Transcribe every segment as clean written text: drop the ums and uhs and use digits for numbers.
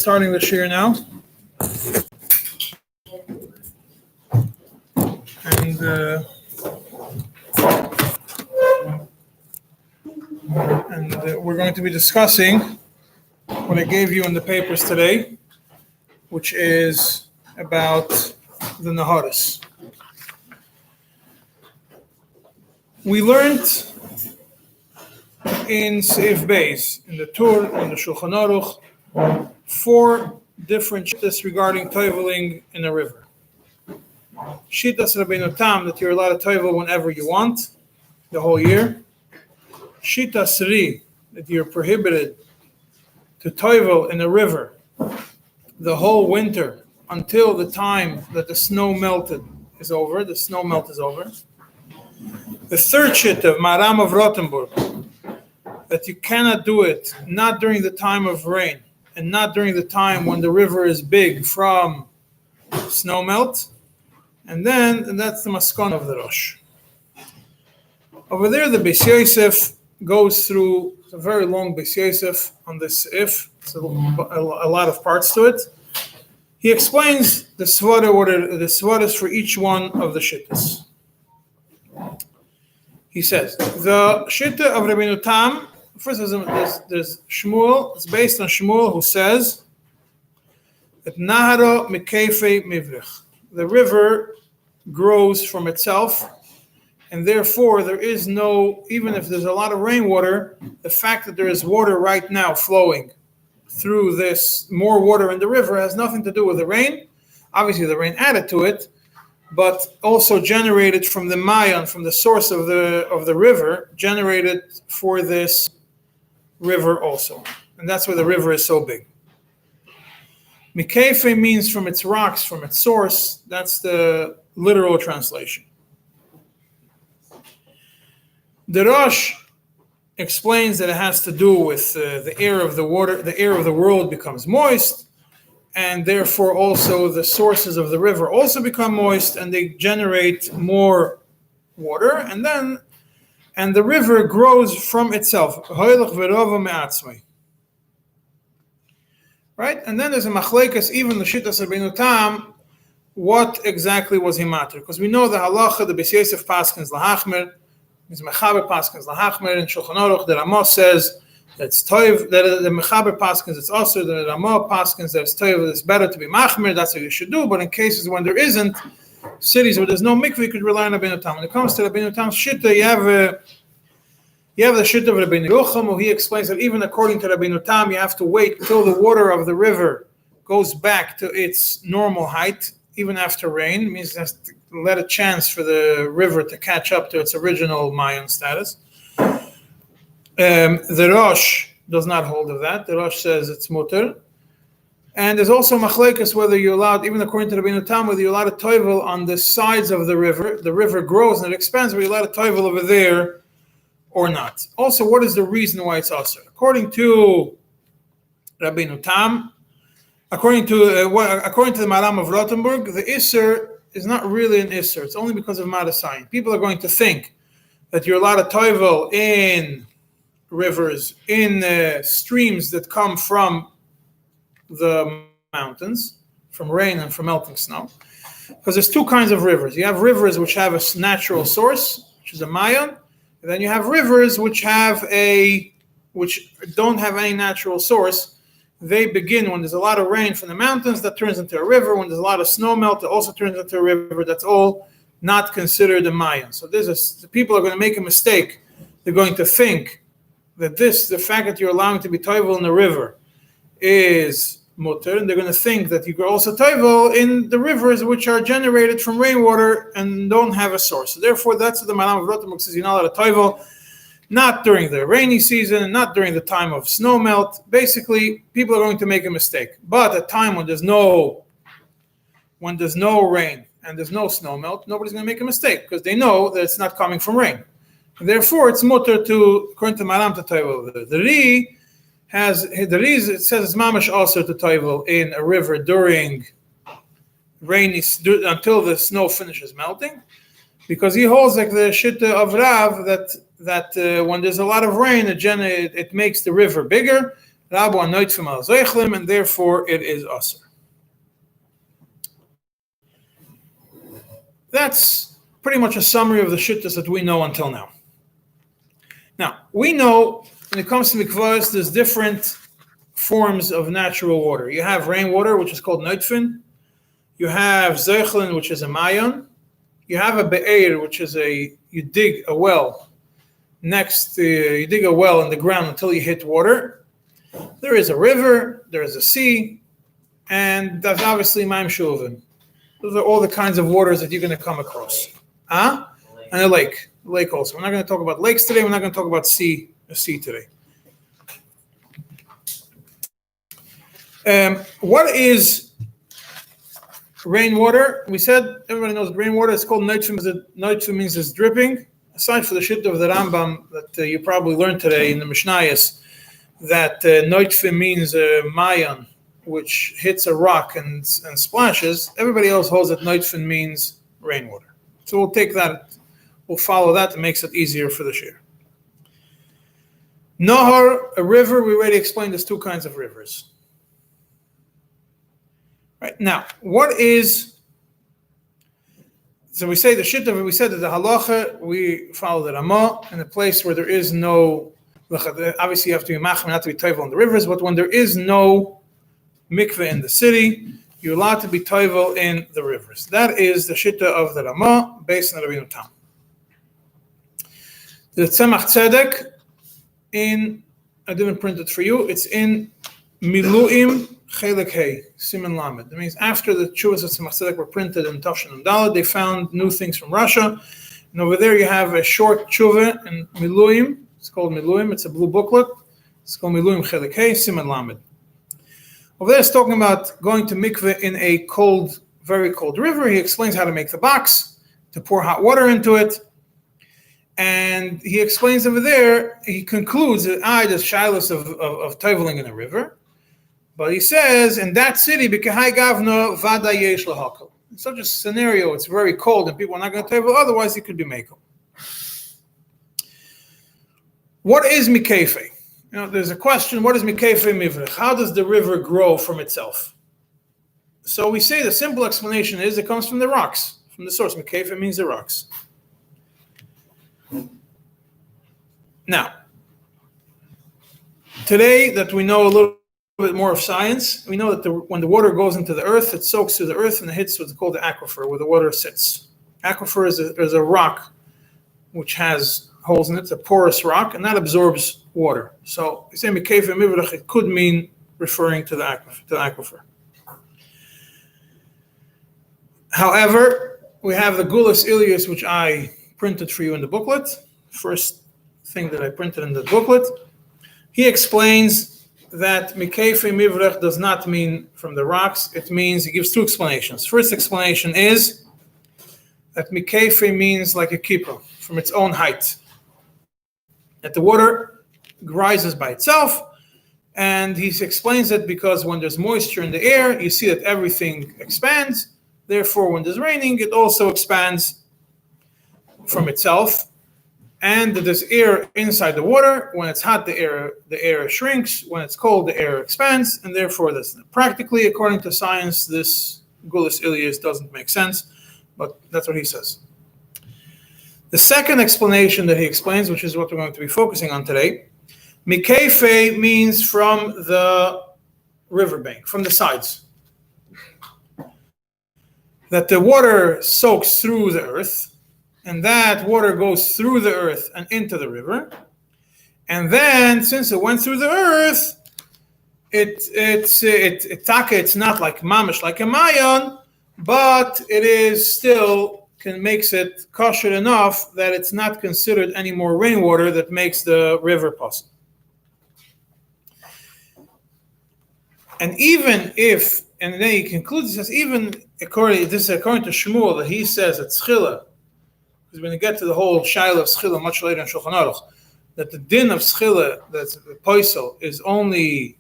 Starting the Shiur now, and we're going to be discussing what I gave you in the papers today, which is about the Naharis. We learned in Seif Beis, in the Tur, in the Shulchan Aruch, 4 different shittas regarding toiveling in a river. Shittas Rabbeinu Tam, that you're allowed to toivel whenever you want, the whole year. Shittas Ri, that you're prohibited to toivel in a river the whole winter until the time that the snow melt is over. The snow melt is over. The third shitta of Maram of Rothenburg, that you cannot do it not during the time of rain and not during the time when the river is big from snow melt. And that's the maskon of the Rosh. Over there, the Beis Yosef goes through a very long Beis Yosef on this if. It's a lot of parts to it. He explains the svaras for each one of the shittas. He says, the shitta of Rabbeinu Tam, first there's Shmuel. It's based on Shmuel, who says that Nahara Mikeife Mivrich, the river grows from itself, and therefore there is no, even if there's a lot of rainwater, the fact that there is water right now flowing through this, more water in the river, has nothing to do with the rain. Obviously the rain added to it, but also generated from the מעיין, from the source of the river, generated for this river also. And that's why the river is so big. Mikeife means from its rocks, from its source. That's the literal translation. The Rosh explains that it has to do with the air of the water. The air of the world becomes moist, and therefore also the sources of the river also become moist, and they generate more water, and the river grows from itself. Right? And then there's a machlekes, even the shittas Rabbeinu Tam, what exactly was he matter? Because we know the halacha, the Beis Yosef paskins lahachmer, is mechaber paskins lahachmer, and Shulchan Aruch, the Ramah says that's toiv, that the mechaber paskins it's also, the Ramah paskins that it's toiv, it's better to be machmer, that's what you should do. But in cases when there isn't, cities where there's no mikveh, you could rely on Rabbeinu Tam. When it comes to Rabbeinu Tam's shitta, you have the shitta of Rabbeinu Yocham, who he explains that even according to Rabbeinu Tam, you have to wait till the water of the river goes back to its normal height, even after rain. It means it has to let a chance for the river to catch up to its original Mayan status. The Rosh does not hold of that. The Rosh says it's mutter. And there's also machlekes whether you're allowed, even according to Rabbeinu Tam, whether you're allowed to toivel on the sides of the river. The river grows and it expands, but you're allowed to toivel over there or not. Also, what is the reason why it's asur? According to Rabbeinu Tam, according to the Maram of Rothenburg, the isur is not really an isur. It's only because of madasayin. People are going to think that you're allowed to toivel in rivers, in streams that come from the mountains, from rain and from melting snow. Because there's 2 kinds of rivers. You have rivers which have a natural source, which is a מעיין, and then you have rivers which don't have any natural source. They begin when there's a lot of rain from the mountains, that turns into a river. When there's a lot of snow melt, it also turns into a river. That's all not considered a מעיין. So the people are going to make a mistake. They're going to think that the fact that you're allowing to be toivel in the river is mutter, and they're going to think that you can also toivel in the rivers which are generated from rainwater and don't have a source. So therefore, that's what the Maram of Rothenburg says, you're not allowed to toivel, not during the rainy season, not during the time of snow melt. Basically, people are going to make a mistake. But at a time when there's no rain and there's no snow melt, nobody's going to make a mistake because they know that it's not coming from rain. And therefore, it's mutter to, according to Maram, to toivel over there. The Ri it says it's mamash also to toivel in a river during rainy, until the snow finishes melting, because he holds like the shitta of Rav that when there's a lot of rain, it makes the river bigger, and therefore it is aser. That's pretty much a summary of the shittas that we know until now. Now, we know when it comes to mikvahs, there's different forms of natural water. You have rainwater, which is called neitfin. You have zeichlin, which is a mayon. You have a be'er, which is you dig a well in the ground until you hit water. There is a river, there is a sea, and that's obviously maim shuvim. Those are all the kinds of waters that you're going to come across. And a lake. Lake also. We're not going to talk about lakes today. We're not going to talk about sea today. What is rainwater? We said everybody knows rainwater. It's called neitfim. Neitfim means it's dripping. Aside from the shit of the Rambam that you probably learned today in the Mishnayos, that neitfim means mayan, which hits a rock and splashes. Everybody else holds that neitfin means rainwater. So we'll take that. We'll follow that. It makes it easier for the shir. Nahar, a river. We already explained there's two kinds of rivers. Right now, so we say the shitta, we said that the halacha, we follow the Ramah in a place where there is no, obviously you have to be machmir, not to be toivel on the rivers, but when there is no mikveh in the city, you're allowed to be toivel in the rivers. That is the shitta of the Ramah based on the Rabbi Tam. The Tzemach Tzedek, I didn't print it for you, it's in Miluim Chelik Hey, Siman Lamed. That means after the Tshuvas of Tzemach Tzedek were printed in Tafshin and Dalet, they found new things from Russia. And over there you have a short Tshuva in Miluim. It's called Miluim. It's a blue booklet. It's called Miluim Chelik Hey, Siman Lamed. Over there it's talking about going to mikveh in a cold, very cold river. He explains how to make the box, to pour hot water into it. And he explains over there, he concludes that there's shilas of toiveling in a river. But he says, in that city, in such a scenario, it's very cold and people are not going to toivel, otherwise it could be mekel. What is mikefe? There's a question, what is mikefe mivrech? How does the river grow from itself? So we say the simple explanation is it comes from the rocks, from the source. Mikefe means the rocks. Now, today that we know a little bit more of science, we know that when the water goes into the earth, it soaks through the earth and it hits what's called the aquifer, where the water sits. Aquifer is a rock which has holes in it, it's a porous rock, and that absorbs water. So, you say Mikef Mivrach, it could mean referring to the aquifer. However, we have the Gulas Ilias, which I printed for you in the booklet. First thing that I printed in the booklet. He explains that Mikeife Mivrech does not mean from the rocks. It means, he gives two explanations. First explanation is that Mikeife means like a kippah, from its own height. That the water rises by itself, and he explains it because when there's moisture in the air, you see that everything expands. Therefore, when there's raining, it also expands from itself. And there's air inside the water. When it's hot, the air shrinks. When it's cold, the air expands. And therefore, this practically, according to science, this Gulas Ilias doesn't make sense. But that's what he says. The second explanation that he explains, which is what we're going to be focusing on today, Mikeife means from the riverbank, from the sides. That the water soaks through the earth. And that water goes through the earth and into the river. And then, since it went through the earth, it's not like mamish, like a mayan, but it is still makes it kosher enough that it's not considered any more rainwater that makes the river possible. And even if, and then he concludes, he says, even according to Shmuel, that he says that Schila, because we're going to get to the whole shaila of schila much later in Shulchan Aruch, that the din of schila, that's the poisel, is only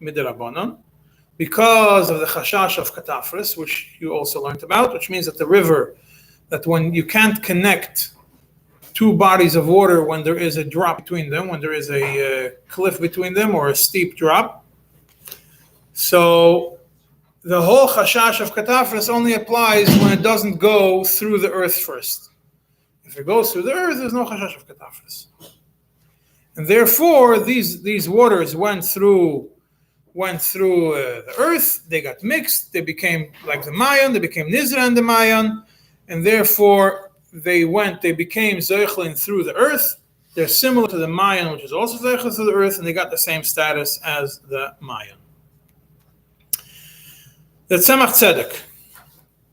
midrabanan, because of the chashash of katafris, which you also learned about, which means that the river, that when you can't connect two bodies of water when there is a drop between them, when there is a cliff between them or a steep drop. So the whole chashash of katafras only applies when it doesn't go through the earth first. If it goes through the earth, there's no chashash of katafras. And therefore, these waters went through the earth. They got mixed. They became like the Maayan. They became Nizra and the Maayan, and therefore they became zeichlin through the earth. They're similar to the Maayan, which is also zeichlin through the earth, and they got the same status as the Maayan. The Tzemach Tzedek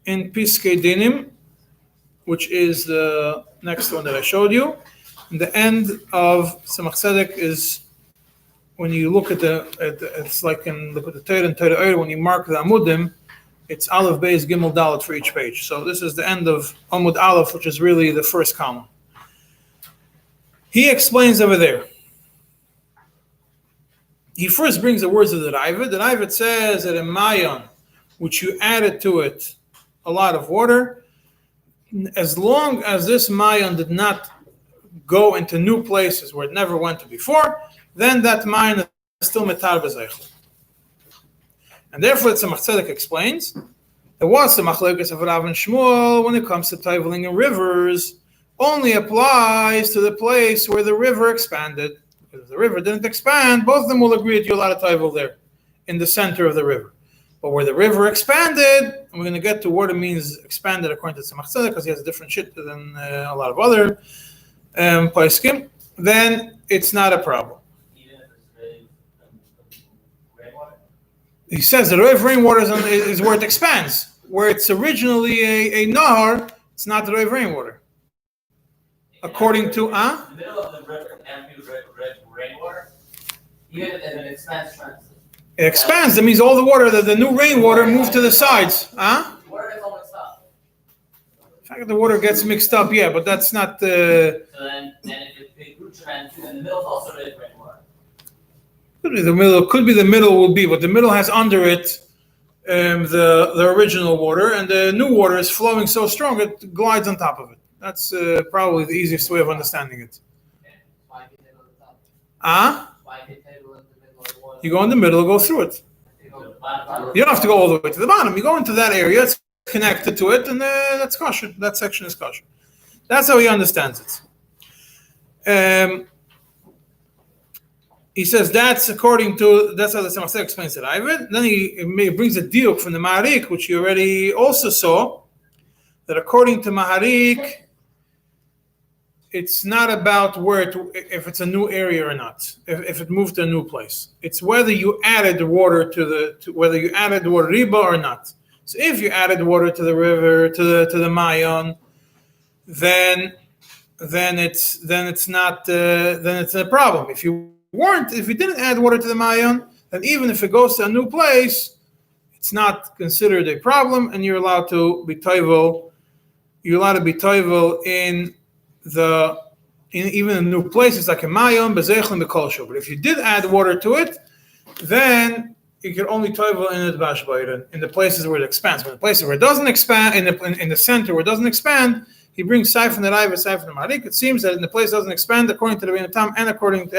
in Piskei Dinim, which is the next one that I showed you. And the end of Tzemach Tzedek is when you look at it's like look at the Torah and Torah, when you mark the Amudim, it's Aleph, Beis, Gimel, Dalet for each page. So this is the end of Amud Aleph, which is really the first column. He explains over there. He first brings the words of the Ravid. The Ravid says that a Maayan, which you added to it a lot of water, as long as this Maayan did not go into new places where it never went to before, then that Maayan is still metar b'zeichel. And therefore, the Tzemach Tzedek explains, there was the machlokes of Rav and Shmuel when it comes to toiveling in rivers, only applies to the place where the river expanded. Because if the river didn't expand, both of them will agree that you're allowed to toivel there, in the center of the river. But where the river expanded, and we're going to get to what it means expanded according to Tzemach Tzedek, because he has a different shit than a lot of other poskim, then it's not a problem. He says the Rosh rainwater is where it expands. Where it's originally a Nahar, it's not the Rosh rainwater. According to the middle of the river can't be rainwater, even if it expands. It expands. That means all the water, the new rainwater, moved to the sides. Water gets all mixed up. The fact that the water gets mixed up, yeah, but that's not. So then if it root trend, then the middle is also rainwater. Could be the middle. Could be the middle will be, but the middle has under it the original water, and the new water is flowing so strong it glides on top of it. That's probably the easiest way of understanding it. You go in the middle, go through it. You don't have to go all the way to the bottom. You go into that area, it's connected to it, and that's kosher. That section is kosher. That's how he understands it. He says that's how the Tzemach Tzedek explains it. Then he brings a diuk from the Maharik, which you already also saw, that according to Maharik, it's not about if it's a new area or not, if it moved to a new place. It's whether you added the water whether you added the water riba or not. So if you added water to the river, to the Maayan, then it's a problem. If you didn't add water to the Maayan, then even if it goes to a new place, it's not considered a problem, and you're allowed to be toivel. You're allowed to be toivel in even in new places like a Maayan, bezeichlim, bekolshel. But if you did add water to it, then you can only toivel in it bashbayren, in the places where it expands. But in the places where it doesn't expand, in the center where it doesn't expand, he brings Sai from the Raiva, Sai from the Maharik. It seems that in the place doesn't expand according to the Rabbeinu Tam and according to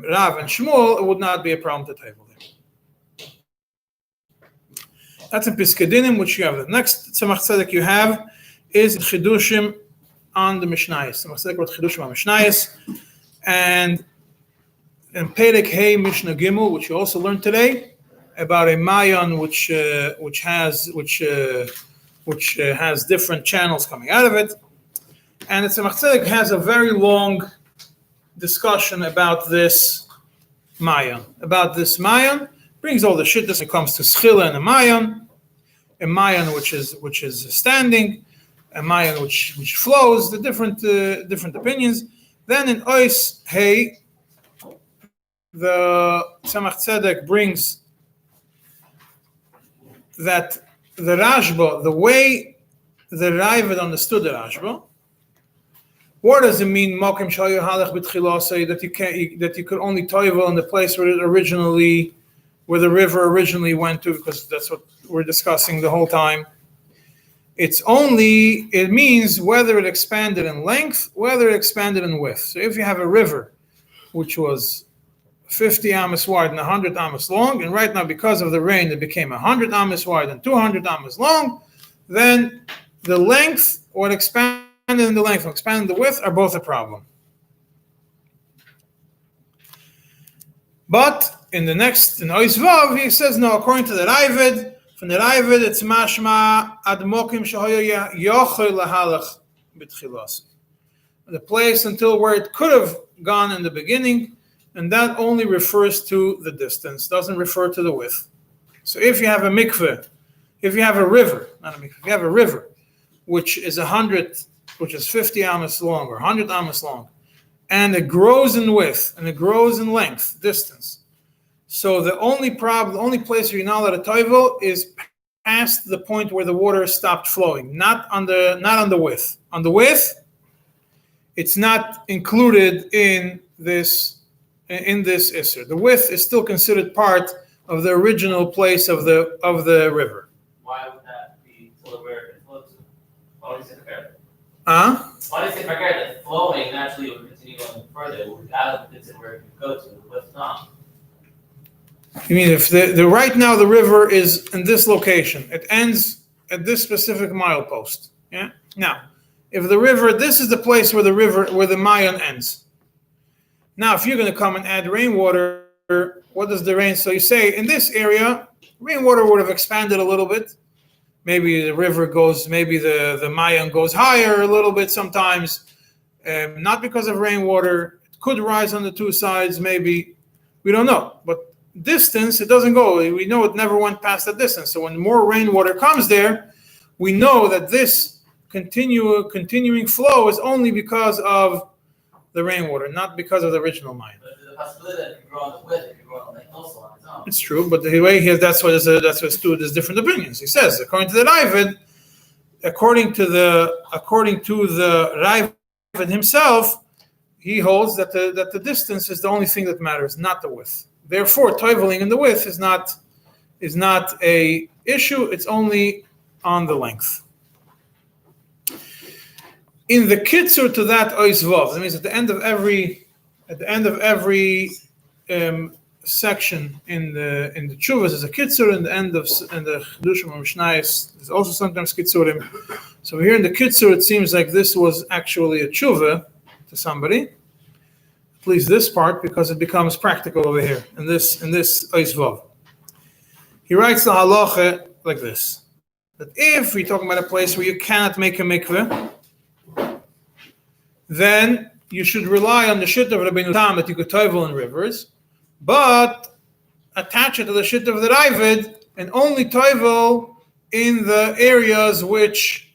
Rav and Shmuel, it would not be a problem to toivel there. That's in Piskei Dinim, which you have. The next Tzemach Tzedek you have is Chidushim on the Mishnayos. Tzemach Tzedek wrote Chidushim on Mishnayos, and in Perek Hey Mishnah Gimel, which you also learned today, about a Maayan which has different channels coming out of it, and the Tzemach Tzedek has a very long discussion about this Maayan. Brings all the shit when it comes to Schila and a Maayan which is standing, a Maayan which flows, the different opinions. Then in Ois Hey, the Tzemach Tzedek brings that the Rashba, the way the Ravid understood the Rashba, what does it mean? Mokim shayu halach b'tchila, say that you could only toivel in the place where the river originally went to, because that's what we're discussing the whole time. It means whether it expanded in length, whether it expanded in width. So if you have a river which was 50 amos wide and 100 amos long, and right now because of the rain it became 100 amos wide and 200 amos long, then the length, what expanded in the length and expanded in the width, are both a problem. But in Ois Vav, he says no, according to the Ravid, from the Ravid, it's mashma admokim shahoya yochel lahalach b'tchilas. The place until where it could have gone in the beginning, and that only refers to the distance, doesn't refer to the width. So if you have a mikveh, if you have a river, not a mikveh, if you have a river, which is 50 amos long or 100 amos long, and it grows in width and it grows in length, distance. So the only place where you're not allowed to toivel is past the point where the water stopped flowing, not on the width. On the width, it's not included in this isser. The width is still considered part of the original place of the river. Why would that be till where it flows to? Why would you say forget? Why do you say forget that flowing naturally would continue going further without where it can go to, but not? You mean if right now the river is in this location, it ends at this specific milepost. Yeah. Now, if the river, this is the place where the מעיין ends. Now, if you're going to come and add rainwater, what does the rain? So you say in this area, rainwater would have expanded a little bit. Maybe the river goes, maybe the מעיין goes higher a little bit sometimes, not because of rainwater. It could rise on the two sides, maybe. We don't know. But distance, it doesn't go. We know it never went past the distance. So when more rainwater comes there, we know that this continuing flow is only because of the rainwater, not because of the original מעיין. But there's a possibility that it can grow on the width, it can grow on the length also on its own. It's true, but the way that's why there's different opinions. He says, according to the Ravid, according to the Ravid himself, he holds that the distance is the only thing that matters, not the width. Therefore, toiveling in the width is not a issue. It's only on the length. In the kitzur to that ois vav, that means at the end of every section in the tshuvas is a kitzur, and the end of the chedushim or mishnayos is also sometimes kitzurim. So here in the kitzur, it seems like this was actually a tshuva to somebody. At least this part, because it becomes practical over here in this ois vav. He writes the halacha like this: that if we're talking about a place where you cannot make a mikveh, then you should rely on the shit of Rabbi Tam that you could toivel in rivers, but attach it to the shit of the Ravid and only toivel in the areas which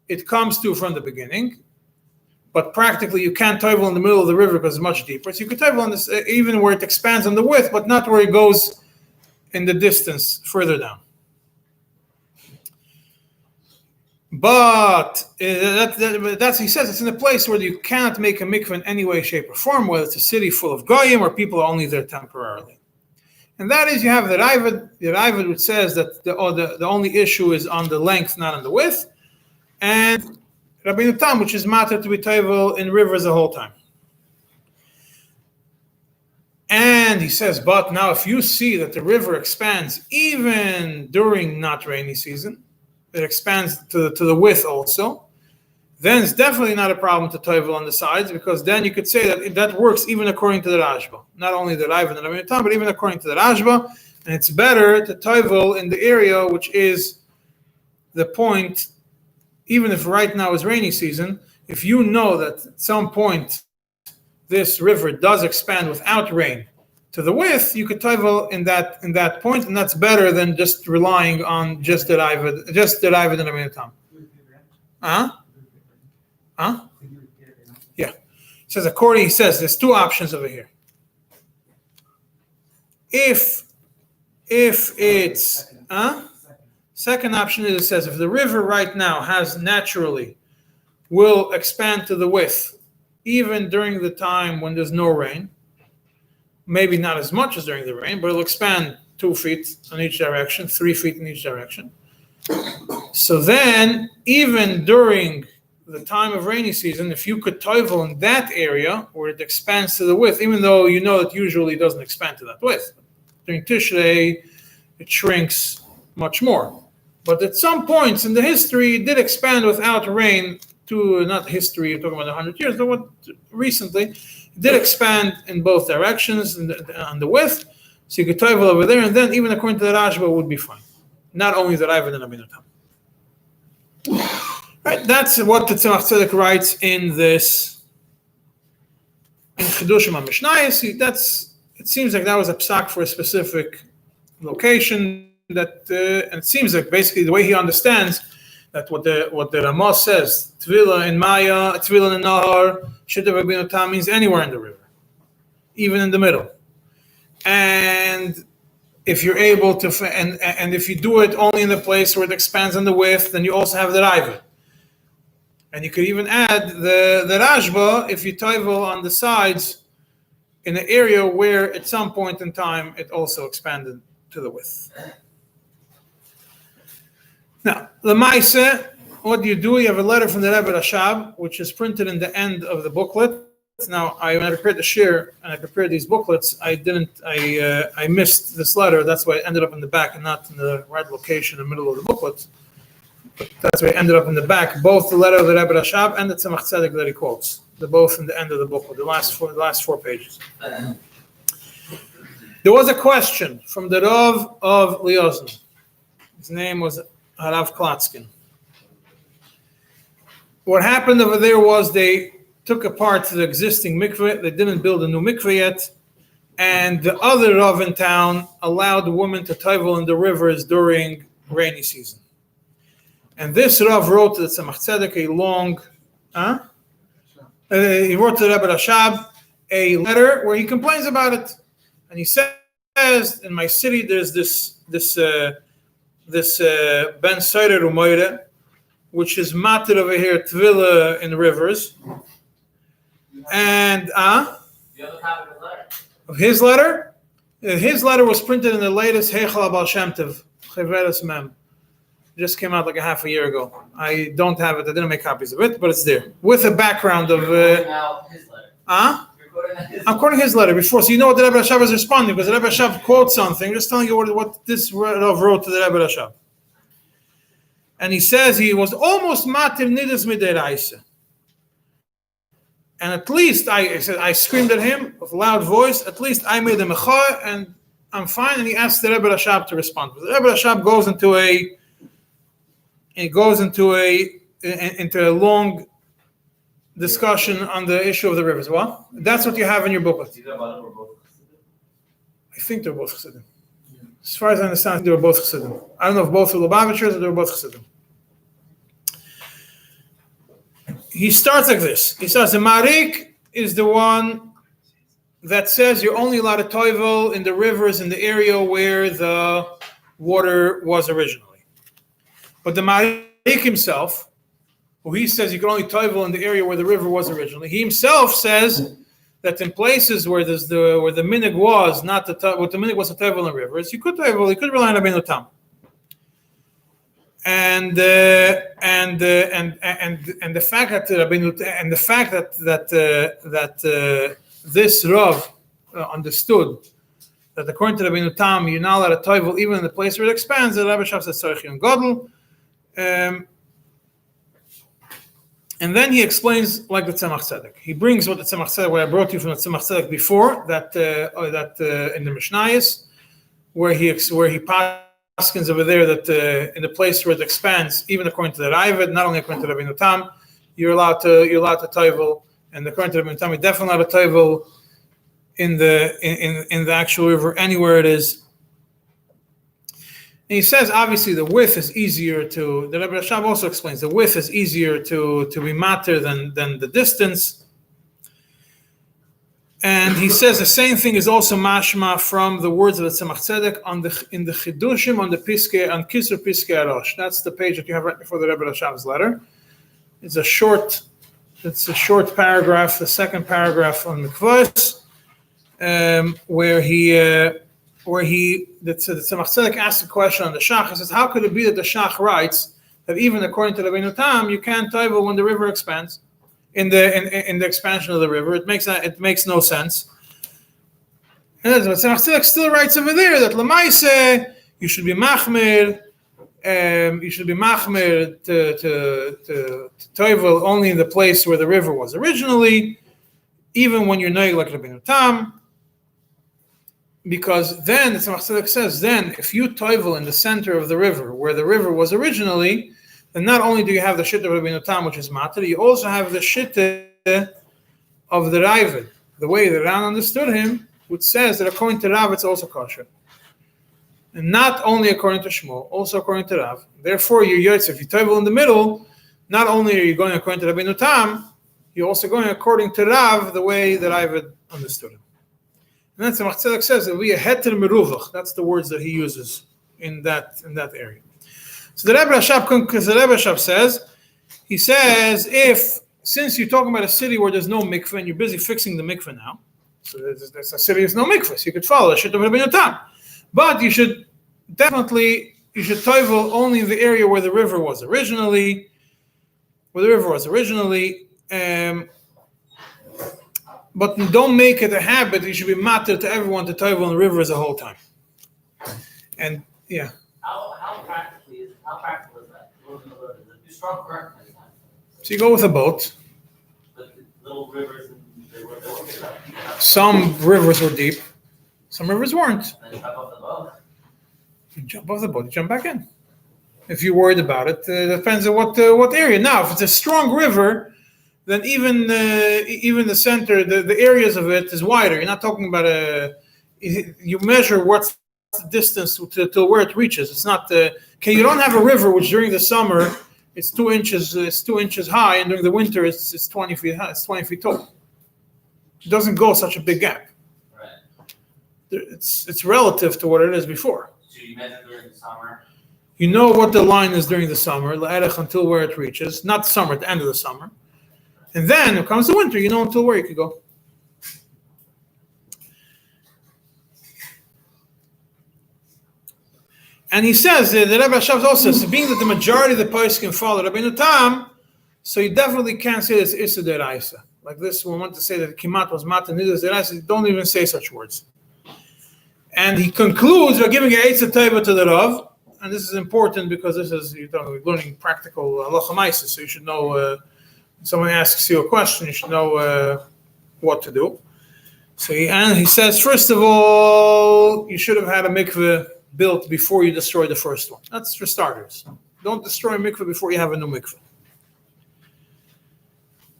it comes to from the beginning. But practically you can't toivel in the middle of the river because it's much deeper. So you could toivel on this even where it expands on the width, but not where it goes in the distance further down. But that's he says it's in a place where you cannot make a mikveh in any way, shape, or form, whether it's a city full of goyim or people are only there temporarily. And that is, you have the Ravid which says that the only issue is on the length, not on the width, and Rabbi Tam, which is matter to be toivel in rivers the whole time. And he says, but now if you see that the river expands even during not rainy season, it expands to the width also, then it's definitely not a problem to toivel on the sides, because then you could say that works even according to the Rashba. Not only the Ravid and the Rabbi Tam, but even according to the Rashba. And it's better to toivel in the area which is the point, even if right now is rainy season, if you know that at some point this river does expand without rain to the width, you could toivel in that point, and that's better than just relying on just the Ravid and Rabbi Tam. Yeah. He says there's two options over here. If it's second option is, it says if the river right now will expand to the width even during the time when there's no rain, maybe not as much as during the rain, but it'll expand 2 feet in each direction, 3 feet in each direction. So then, even during the time of rainy season, if you could toivel in that area where it expands to the width, even though you know it usually doesn't expand to that width, during Tishrei it shrinks much more. But at some points in the history, it did expand without rain to, not history, you're talking about 100 years, but what recently, it did expand in both directions on the width, so you could toivel over there, and then even according to the Rashba, it would be fine. Not only the Ravid and Rabbeinu Tam. Right, that's what the Tzemach Tzedek writes in this, in Chidushim HaMishnayos. It seems like that was a psak for a specific location, and it seems like basically the way he understands that what the Ramah says, Tvila in Maya, Tvila in Nahar, Shita Rabbeinu Tam means anywhere in the river, even in the middle. And if you're able to, and if you do it only in the place where it expands on the width, then you also have the Ravid. And you could even add the Rashba if you toivel on the sides in an area where at some point in time it also expanded to the width. Now, Lemaise, what do? You have a letter from the Rebbe Rashab, which is printed in the end of the booklet. Now, when I prepared the shiur and I prepared these booklets, I missed this letter. That's why it ended up in the back and not in the right location in the middle of the booklet. But that's why it ended up in the back. Both the letter of the Rebbe Rashab and the Tzemach Tzedek that he quotes. They're both in the end of the booklet, the last four pages. There was a question from the Rav of Liozno. His name was Harav Klatskin. What happened over there was they took apart the existing mikveh. They didn't build a new mikveh yet. And the other Rav in town allowed women to toivel in the rivers during rainy season. And this Rav wrote to the Tzemach Tzedek a long, he wrote to the Rebbe Rashab a letter where he complains about it. And he says, in my city there's this Ben Seirer Umoire, which is matir over here, Tvila in rivers. And, The other copy of his letter? His letter was printed in the latest Heichal Abal Shem Tov, Cheveres Mem. It just came out like a half a year ago. I don't have it, I didn't make copies of it, but it's there. With a background of... Now his letter. I'm quoting his letter before, so you know what the Rebbe Rashab is responding, because the Rebbe Rashab quotes something, just telling you what this Rav wrote to the Rebbe Rashab. And he says he was almost matir nidus midiraisa. And at least, I screamed at him with a loud voice, at least I made a mechah, and I'm fine, and he asked the Rebbe Rashab to respond. But the Rebbe Rashab goes into a long discussion on the issue of the rivers. Well, that's what you have in your booklet. I think they're both Chassidim. As far as I understand, they were both Chassidim. I don't know if both were Lubavitchers or they were both Chassidim. He starts like this. He says, the Marik is the one that says you're only allowed to toivel in the rivers in the area where the water was originally. But the Marik himself, who he says you can only toivel in the area where the river was originally, he himself says that in places where the minig was not the minig was a toivel in rivers, you could toivel, you could rely on Rabbeinu Tam. And the fact that this Rav understood that according to Rabbeinu Tam you're not allowed to toivel even in the place where it expands, the Rabbi Shav says Tzarich Yom Gadol. And then he explains like the Tzemach Tzedek. He brings what the Tzemach Tzedek, what I brought you from the Tzemach Tzedek before, that in the Mishnayos, where he paskins over there that in the place where it expands, even according to the Ravid, not only according to Rabbeinu Tam, you're allowed to toivel, and according to Rabbeinu Tam, you're definitely allowed to toivel in the actual river anywhere it is. And he says, obviously, the width is easier to. The Rebbe Rashab also explains the width is easier to be matter than the distance. And he says the same thing is also mashma from the words of the Tzemach Tzedek in the Chidushim on Kisur Piskei Rosh. That's the page that you have right before the Rebbe Rashab's letter. It's a short paragraph, the second paragraph on Mikvos, where he where the Tzemach Tzedek asked a question on the Shach. He says, how could it be that the Shach writes that even according to Rabbeinu Tam, you can't toivel when the river expands, in the expansion of the river? It makes no sense. And the Tzemach Tzedek still writes over there that Lamaise, you should be machmir. You should be machmir to toivel only in the place where the river was originally, even when you're noig like Rabbeinu Tam. Because then, the Tzemach Tzedek says, then if you toivel in the center of the river, where the river was originally, then not only do you have the shitta of Rabbeinu Tam, which is matter, you also have the shitta of the Ravid, the way that Ran understood him, which says that according to Rav, it's also kosher. And not only according to Shmuel, also according to Rav. Therefore, if you toivel in the middle, not only are you going according to Rabbeinu Tam, you're also going according to Rav, the way that Ravid understood him. And then Tzemach Tzedek says that we are heter meruvach. That's the words that he uses in that area. So the Rebbe Rashab says, he says, since you're talking about a city where there's no mikveh and you're busy fixing the mikveh now, so there's a city with no mikveh, so you could follow the shit of Rabbeinu Tam. But you should toivel only in the area where the river was originally, but don't make it a habit. You should be matter to everyone to toivel in the river as a whole time. And yeah. How practical is that? You strong current. So you go with a boat. But the little rivers, they were some rivers were deep, some rivers weren't. And then you jump off the boat. You jump off the boat, you jump back in. If you're worried about it, depends on what area. Now, if it's a strong river, then even the center, the areas of it is wider. You're not talking about you measure what's the distance to where it reaches. It's not you don't have a river which during the summer it's 2 inches high, and during the winter it's 20 feet high, it's 20 feet tall. It doesn't go such a big gap. Right. It's relative to what it is before. So you measure during the summer. You know what the line is during the summer, la'erech, until where it reaches. Not summer, at the end of the summer. And then, when it comes to winter, you know until where you could go. And he says, the Rebbe Hashav also says, being that the majority of the Pais can follow Rabbeinu Tam, so you definitely can't say this Issa Deraisa. Like this, we want to say that Kimat was Mat and Issa Deraisa, don't even say such words. And he concludes by giving an Eitzah Teiva to the Rav, and this is important because we're learning practical halacha ma'ases, so you should know. Someone asks you a question, you should know what to do. So he says, first of all, you should have had a mikveh built before you destroy the first one. That's for starters. Don't destroy a mikveh before you have a new mikveh.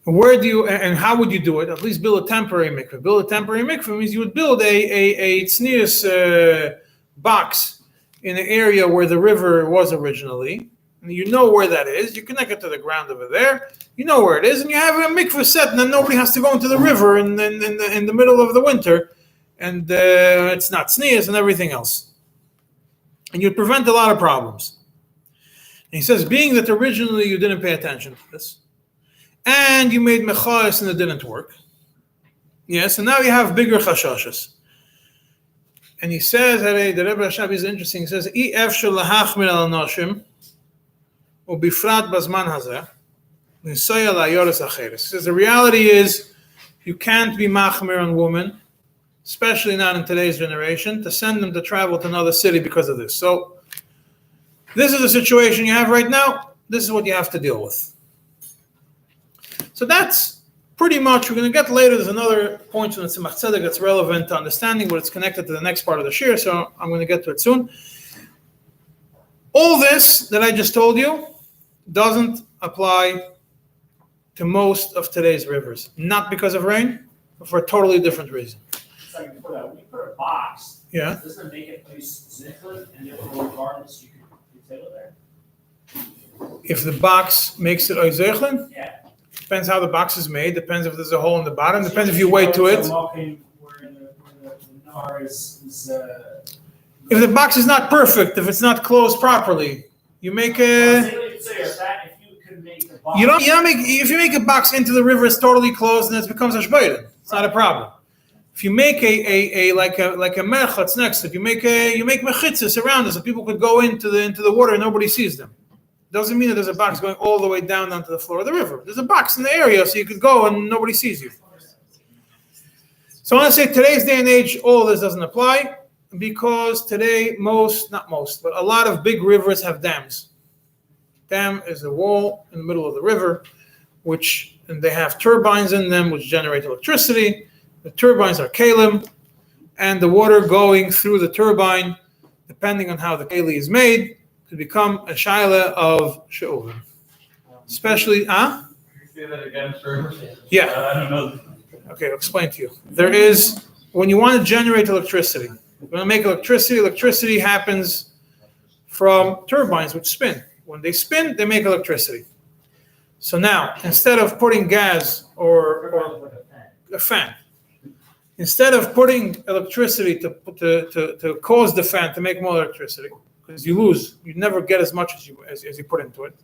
Where do you and how would you do it? At least build a temporary mikveh. Build a temporary mikveh means you would build a tznius box in the area where the river was originally. And you know where that is. You connect it to the ground over there. You know where it is, and you have a mikveh set, and then nobody has to go into the river in the middle of the winter, and it's not tznius and everything else. And you'd prevent a lot of problems. And he says, being that originally you didn't pay attention to this, and you made mechayos and it didn't work, yes, and now you have bigger chashashas. And he says, the Rebbe Rashab is interesting. He says, "I efshel lahachmir al noshim, ubifrat bazman hazeh." He says the reality is you can't be machmir on women, especially not in today's generation, to send them to travel to another city because of this. So this is the situation you have right now. This is what you have to deal with. So that's pretty much, we're going to get later, there's another point from the Tzemach Tzedek that's relevant to understanding, but it's connected to the next part of the shiur, so I'm going to get to it soon. All this that I just told you doesn't apply to most of today's rivers. Not because of rain, but for a totally different reason. So when you put a box, Yeah. doesn't it make it specifically, and therefore regardless you can tail it there? If the box makes it oizechlin, Yeah. depends how the box is made, depends if there's a hole in the bottom, depends if you wait to it. Where the Nahar is If the box is not perfect, if it's not closed properly, you make a... You don't make, if you make a box into the river, it's totally closed and it becomes a shbayden. It's not a problem. If you make a merchatz next, if you make mechitzas around it, so people could go into the water and nobody sees them. Doesn't mean that there's a box going all the way down onto the floor of the river. There's a box in the area so you could go and nobody sees you. So I want to say today's day and age, all of this doesn't apply because today not most, but a lot of big rivers have dams. Dam is a wall in the middle of the river, and they have turbines in them which generate electricity. The turbines are kalim, and the water going through the turbine, depending on how the keli is made, could become a shaila of shiur. Especially, Can you say that again, sir? Yeah. I don't know. Okay, I'll explain to you. There is, when you want to generate electricity, you want to make electricity happens from turbines which spin. When they spin, they make electricity. So now, instead of putting gas or a fan, instead of putting electricity to cause the fan to make more electricity, because you never get as much as you put into it.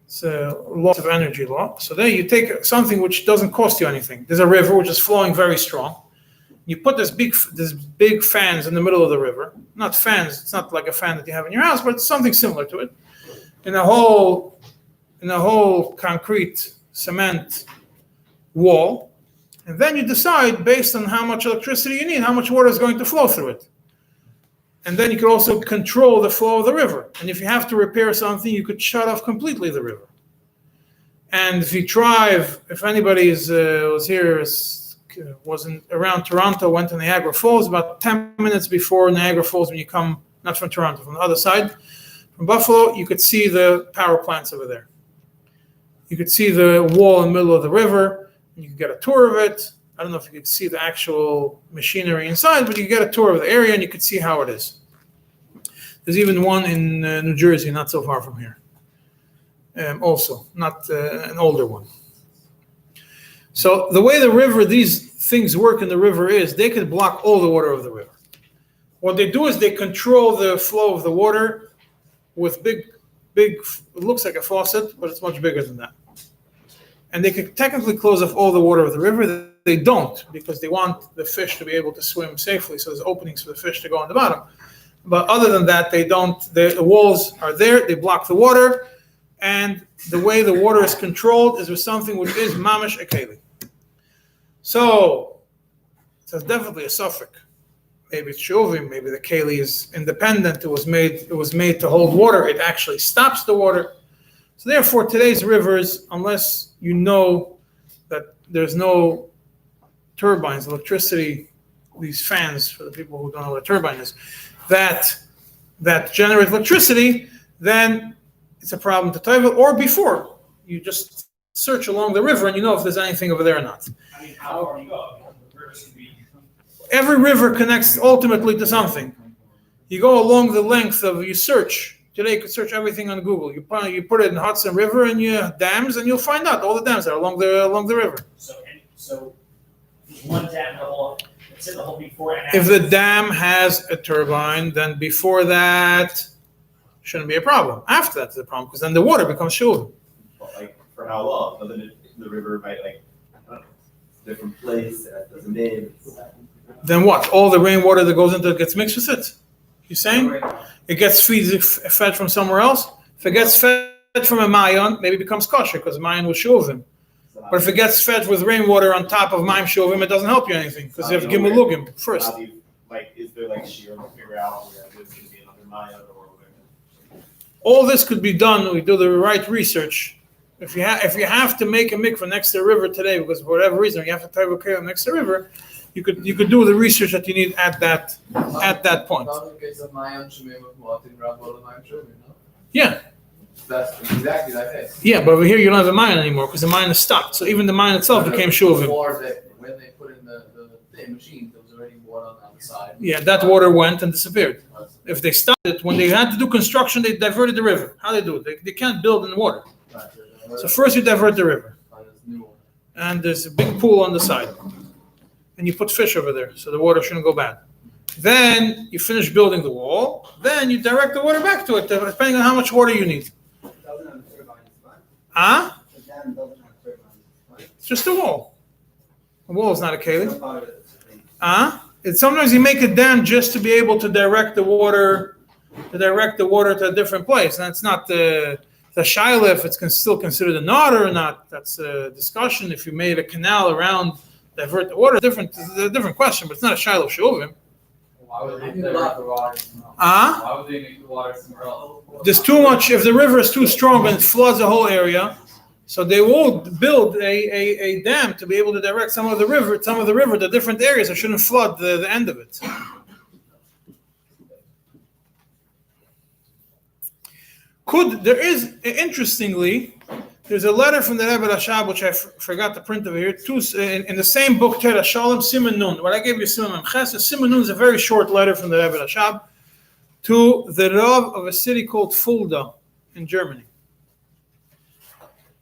It's a loss of energy law. So then you take something which doesn't cost you anything. There's a river which is flowing very strong. You put this big fans in the middle of the river. Not fans. It's not like a fan that you have in your house, but it's something similar to it. In a whole concrete cement wall, and then you decide based on how much electricity you need, how much water is going to flow through it. And then you could also control the flow of the river. And if you have to repair something, you could shut off completely the river. And if anybody wasn't around Toronto, went to Niagara Falls, about 10 minutes before Niagara Falls, when you come, not from Toronto, from the other side, from Buffalo, you could see the power plants over there. You could see the wall in the middle of the river, and you could get a tour of it. I don't know if you could see the actual machinery inside, but you get a tour of the area and you could see how it is. There's even one in New Jersey, not so far from here. Also, not an older one. So the way these things work in the river is they can block all the water of the river. What they do is they control the flow of the water with big, it looks like a faucet, but it's much bigger than that. And they could technically close off all the water of the river. They don't, because they want the fish to be able to swim safely, so there's openings for the fish to go on the bottom. But other than that, they don't. The walls are there, they block the water, and the way the water is controlled is with something which is mamish akeli. So it's definitely a suffix. Maybe it's shuvim, maybe the keli is independent, it was made to hold water, it actually stops the water. So therefore, today's rivers, unless you know that there's no turbines, electricity, these fans, for the people who don't know what a turbine is, that generate electricity, then it's a problem to Taiva. Or before, you just search along the river and you know if there's anything over there or not. I mean, how far do you go? The rivers can be. Every river connects ultimately to something. You go along the length of, you search. Today you could search everything on Google. You put it in Hudson River and you dams, and you'll find out all the dams that are along the river. So one dam, it's in the whole before and after. If the dam has a turbine, then before that shouldn't be a problem. After that's the problem, because then the water becomes shiur. Like for how long? Other than the river might different place that doesn't name. Then what? All the rainwater that goes into it gets mixed with it. You saying it gets fed from somewhere else? If it gets fed from a מעיין, maybe it becomes kosher because מעיין was shuvim. But if it gets fed with rainwater on top of Maim shuvim, it doesn't help you anything because you have gimulugim first. Is there Shiur to figure out where there's going to be another מעיין or whatever? All this could be done. We do the right research. If you have to make a mikveh next to the river today, because for whatever reason you have to type okay next to the river, you could do the research that you need at that point. Yeah. That's exactly that case. Yeah, but over here you don't have a מעיין anymore because the מעיין is stopped. So even the מעיין itself became shuvim. When they put in the machine, there was already water on the side. Yeah, that water went and disappeared. If they stopped it, when they had to do construction, they diverted the river. How they do it? They can't build in the water. So first you divert the river. And there's a big pool on the side. And you put fish over there, so the water shouldn't go bad. Then you finish building the wall. Then you direct the water back to it, depending on how much water you need. It's just a wall. A wall is not a keli. Sometimes you make a dam just to be able to direct the water to a different place. And it's not the shaila if it's still considered a nahar or not. That's a discussion. If you made a canal around, divert the water, it's a different question, but it's not a shaila of sheuvim. Why would they divert the water somewhere else? Why would they make the water somewhere else? There's too much. If the river is too strong and it floods the whole area, so they will build a dam to be able to direct some of the river to different areas that shouldn't flood the end of it. Interestingly, there's a letter from the Rebbe Rashab, which I forgot to print over here, in the same book, Sholom, Siman Nun. What I gave you, Siman Memches, Siman Nun is a very short letter from the Rebbe Rashab to the Rav of a city called Fulda in Germany,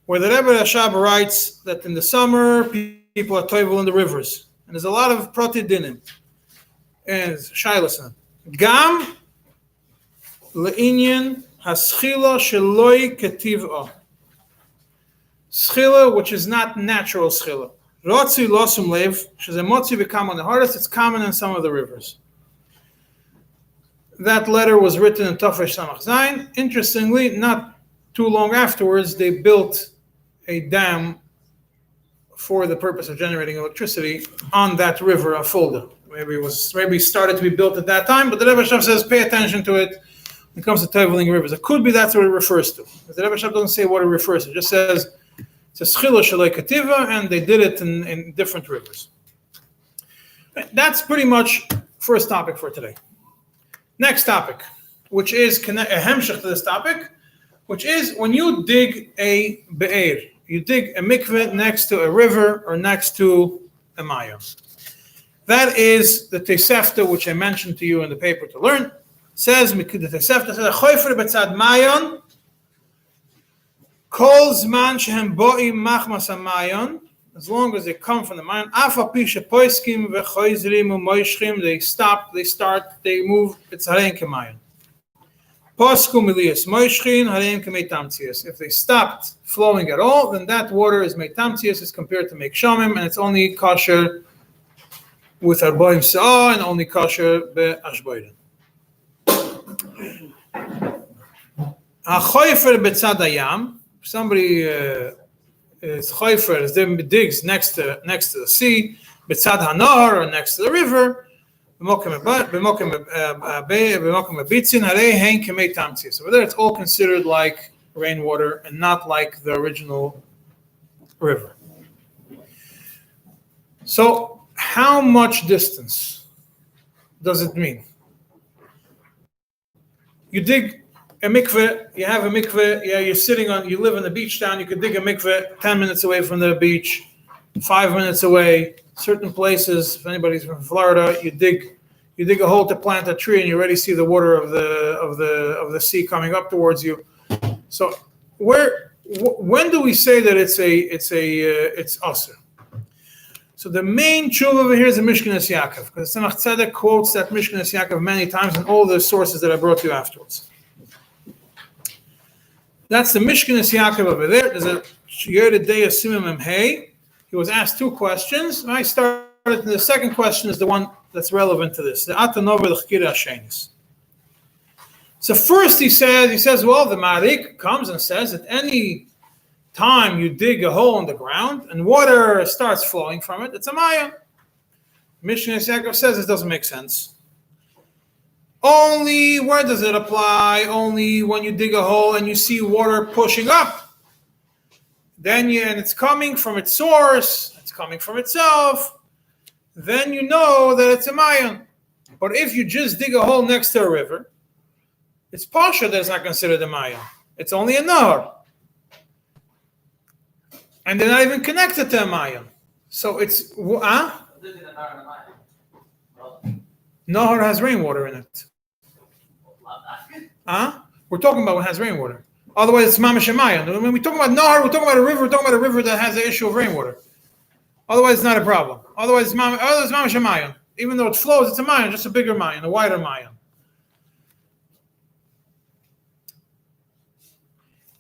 where the Rebbe Rashab writes that in the summer, people are toivel in the rivers. And there's a lot of proti dinim. And shaylasan. Gam le'inyan haschila sheloi ketiv'ah. Schila, which is not natural schila. Rotzi losum lev, shezemotzi become on the hardest, it's common in some of the rivers. That letter was written in Tafresh Samach Zayin. Interestingly, not too long afterwards, they built a dam for the purpose of generating electricity on that river of Fulda. Maybe started to be built at that time, but the Rebbe Shab says pay attention to it when it comes to toiveling rivers. It could be that's what it refers to. But the Rebbe Shab doesn't say what it refers to. It just says it's a schila shalei kativa, and they did it in different rivers. That's pretty much first topic for today. Next topic, which is a hemshech to this topic, which is when you dig a be'er, you dig a mikveh next to a river or next to a maya. That is the Tosefta, which I mentioned to you in the paper to learn. Says the Tosefta says a chofer betzad mayon kol zman shehem boim machmas hamayon, as long as they come from the mayon. Afa pi shepoiskim vechoizrim umoishchim, they stop, they start, they move. It's harein kemayon. Posku milias moishchin harein kemei tamtzias. If they stopped flowing at all, then that water is mei tamtzias, is compared to make shamim, and it's only kosher with arboim sa'ah and only kosher be'ashboiden. Ha-choifer betzad hayam, somebody is choifer, is then digs next to the sea, betzad hanahar, or next to the river, so there it's all considered like rainwater and not like the original river. So how much distance does it mean? You dig a mikveh, you have a mikveh, you live in the beach town, you could dig a mikveh 10 minutes away from the beach, 5 minutes away. Certain places, if anybody's from Florida, you dig a hole to plant a tree and you already see the water of the sea coming up towards you. So when do we say that it's aser? So the main tshuva over here is the Mishkenes Yaakov, because Tzemach Tzedek quotes that Mishkenes Yaakov many times in all the sources that I brought you afterwards. That's the Mishkenes Yaakov over there. There's a Shiur Deya Simim Hey. He was asked two questions. And I started, the second question is the one that's relevant to this. The Atanova L'chkira Hashenis. So first he says, well, the Marik comes and says that any time you dig a hole in the ground and water starts flowing from it, it's a maya. Mishkenes Yaakov says this doesn't make sense. Only, where does it apply? Only when you dig a hole and you see water pushing up. And it's coming from its source, it's coming from itself, then you know that it's a mayan. But if you just dig a hole next to a river, it's pasha that it's not considered a mayan. It's only a nahar. And they're not even connected to a mayan. So it's, Nahar has rainwater in it. We're talking about when it has rainwater. Otherwise, it's mamash mayan. When we talk about Nahar, we're talking about a river. We're talking about a river that has the issue of rainwater. Otherwise, it's not a problem. Otherwise, it's mamash mayan. Even though it flows, it's a mayan, just a bigger mayan, a wider mayan.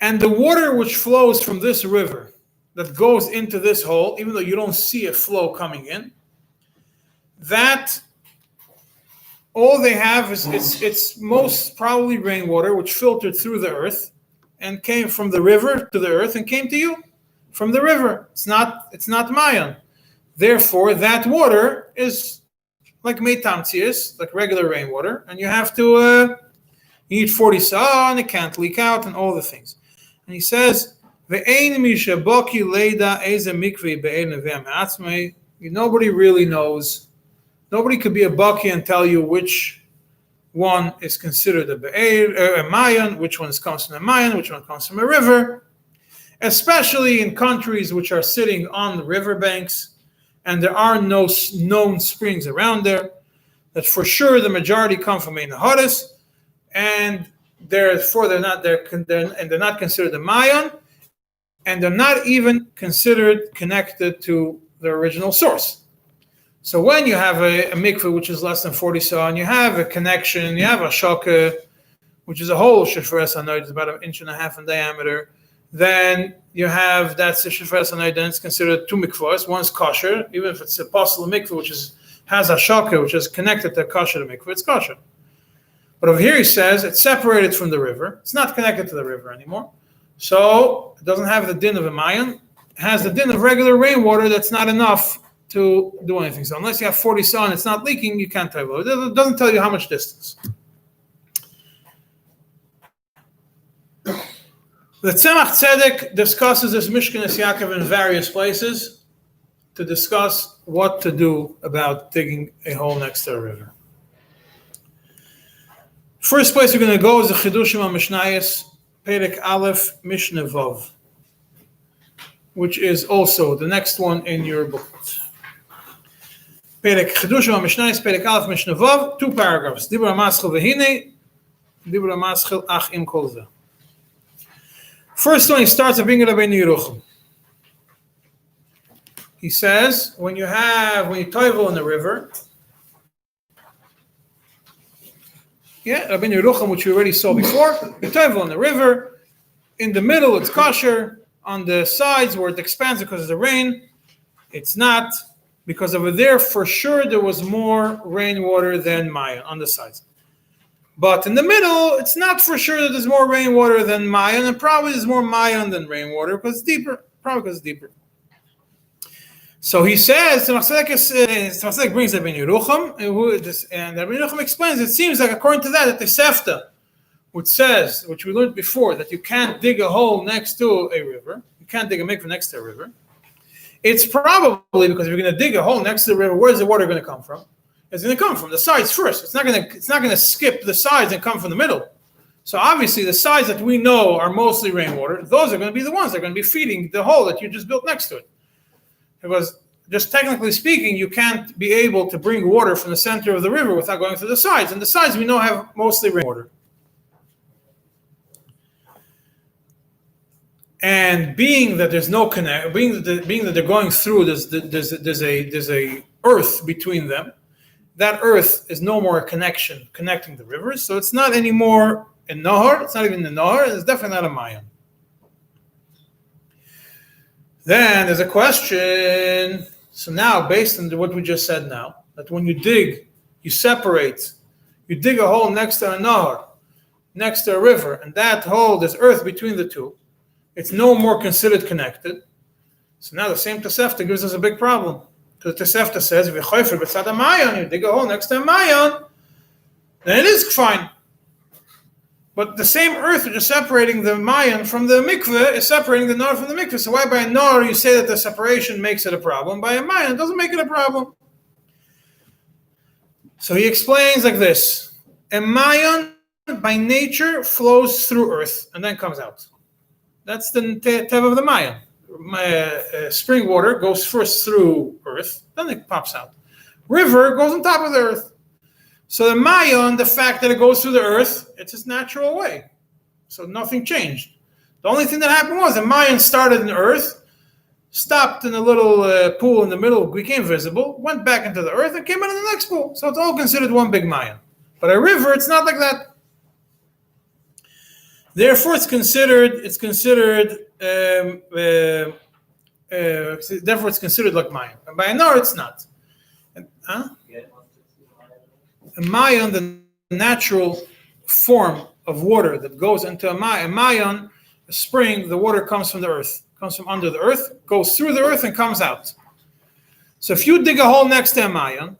And the water which flows from this river that goes into this hole, even though you don't see a flow coming in, that all they have is it's most probably rainwater which filtered through the earth and came from the river to the earth and came to you from the river. It's not Mayan. Therefore, that water is like metamtzius, like regular rainwater, and you have to you need 40 sa'ah and it can't leak out and all the things. And he says, nobody really knows. Nobody could be a baki and tell you which one is considered a mayan, which one comes from a mayan, which one comes from a river, especially in countries which are sitting on the riverbanks and there are no known springs around there, that for sure the majority come from a naharis, and therefore they're not considered a mayan, and they're not even considered connected to the original source. So when you have a mikveh which is less than 40 sa'ah, and you have a connection, you have a shaka, which is a whole shifres hanoid, it's about 1.5 inches in diameter, then you have that's a shifres hanoid, then it's considered two mikvahs. One's kosher, even if it's a apostle mikveh which has a shaka, which is connected to a kosher mikveh, it's kosher. But over here he says it's separated from the river. It's not connected to the river anymore. So it doesn't have the din of a mayan. It has the din of regular rainwater that's not enough to do anything. So unless you have 40 sa'ah and it's not leaking, you can't tell. It doesn't tell you how much distance. The Tzemach Tzedek discusses this Mishkanas Yaakov in various places to discuss what to do about digging a hole next to a river. First place we're going to go is the Chidushim HaMishnayos, Perek Aleph, Mishnah Vav, which is also the next one in your booklet. Perek Chidushim HaMishnayos, Perek Aleph, Mishnah Vav, 2 paragraphs. Dibur HaMaschil V'hinei, Dibur HaMaschil Ach Im Kol Zeh. First one, he starts at bringing Rabbi Yerucham. He says, when you toivel in the river, Rabbi Yerucham, which we already saw before, you toivel in the river, in the middle it's kosher, on the sides where it expands because of the rain, it's not, because over there for sure there was more rainwater than Maya on the sides. But in the middle, it's not for sure that there's more rainwater than Mayan, and probably there's more Mayan than rainwater because it's deeper. Probably because it's deeper. So he says, Tzemach brings Rabbi Yerucham, and Rabbi Yerucham explains, it seems like according to that the Sefta, which we learned before, that you can't dig a hole next to a river, you can't dig a mikveh next to a river, it's probably because if you're going to dig a hole next to the river, where's the water going to come from? It's going to come from the sides first. It's not going to skip the sides and come from the middle. So obviously the sides that we know are mostly rainwater, those are going to be the ones that are going to be feeding the hole that you just built next to it. Because just technically speaking, you can't be able to bring water from the center of the river without going through the sides. And the sides we know have mostly rainwater. And being that there's no connect, being that they're going through, there's a earth between them. That earth is no more a connection connecting the rivers, so it's not anymore a nahar. It's not even the nahar. It's definitely not a mayan. Then there's a question. So now, based on what we just said now, that when you dig, you separate, you dig a hole next to a nahar, next to a river, and that hole, there's earth between the two. It's no more considered connected. So now the same Tosefta gives us a big problem. Because the Tosefta says, if you dig a hole next to a mayan, then it is fine. But the same earth which is separating the mayan from the mikveh is separating the nahar from the mikveh. So why by a nahar you say that the separation makes it a problem? By a mayan, it doesn't make it a problem. So he explains like this. A mayan, by nature, flows through earth and then comes out. That's the tev of the mayan. Spring water goes first through earth, then it pops out. River goes on top of the earth. So the mayan, the fact that it goes through the earth, it's its natural way. So nothing changed. The only thing that happened was the mayan started in the earth, stopped in a little pool in the middle, became visible, went back into the earth, and came out in the next pool. So it's all considered one big mayan. But a river, it's not like that. Therefore, it's considered like mayan. And by a nahar, it's not. A Maayan, the natural form of water that goes into a Maayan, a spring, the water comes from the earth, comes from under the earth, goes through the earth and comes out. So if you dig a hole next to a Maayan,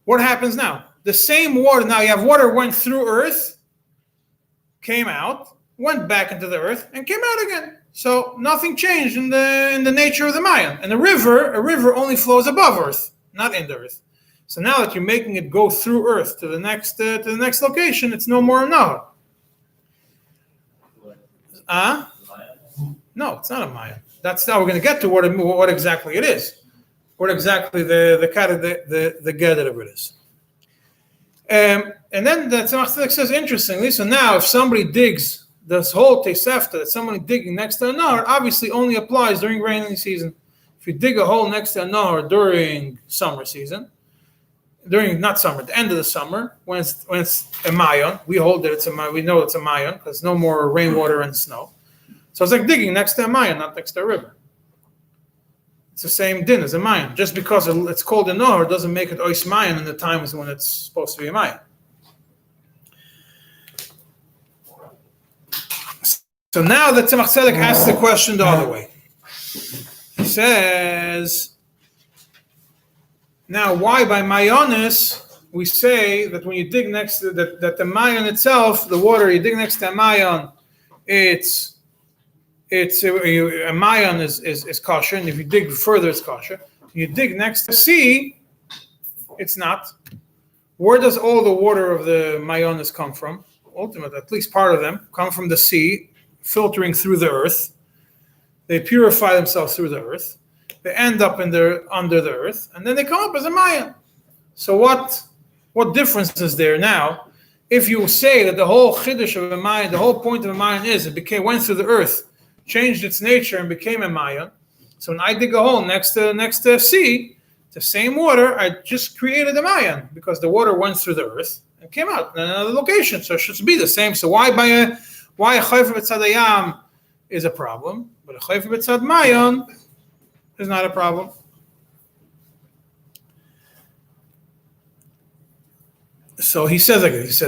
what happens now? The same water, now you have water went through earth, came out, went back into the earth, and came out again. So nothing changed in the nature of the Maayan. And a river only flows above earth, not in the earth. So now that you're making it go through earth to the next location, it's no more a Nahar. No, it's not a Maayan. That's now we're going to get to what exactly it is. What exactly the gather of it is. And then the Tzemach Tzedek says, interestingly, so now if somebody digs this whole Tosefta that somebody digging next to a Nahar, obviously only applies during rainy season. If you dig a hole next to a Nahar during summer season, not summer, the end of the summer, when it's a Maayan, we hold that we know it's a Maayan because no more rainwater and snow. So it's like digging next to a Maayan, not next to a river. It's the same din as a Maayan. Just because it's called a Nahar doesn't make it Ois Maayan in the times when it's supposed to be a Maayan. So now the Tzemach Tzedek asks the question the other way. He says, now why by Maayanis we say that when you dig next to that the Maayan itself, the water you dig next to a Maayan, it's a Maayan is kosher, and if you dig further, it's kosher. You dig next to the sea, it's not. Where does all the water of the Maayanis come from? Ultimately, at least part of them come from the sea, filtering through the earth. They purify themselves through the earth. They end up under the earth, and then they come up as a Maayan. So what difference is there now? If you say that the whole chiddush of a Maayan, the whole point of a Maayan is it went through the earth, changed its nature and became a Maayan. So when I dig a hole next to sea, the same water, I just created a Maayan because the water went through the earth and came out in another location. So it should be the same. So why a chayfer b'tzad hayam is a problem, but a chayfer b'tzad Maayan is not a problem. So he says like this.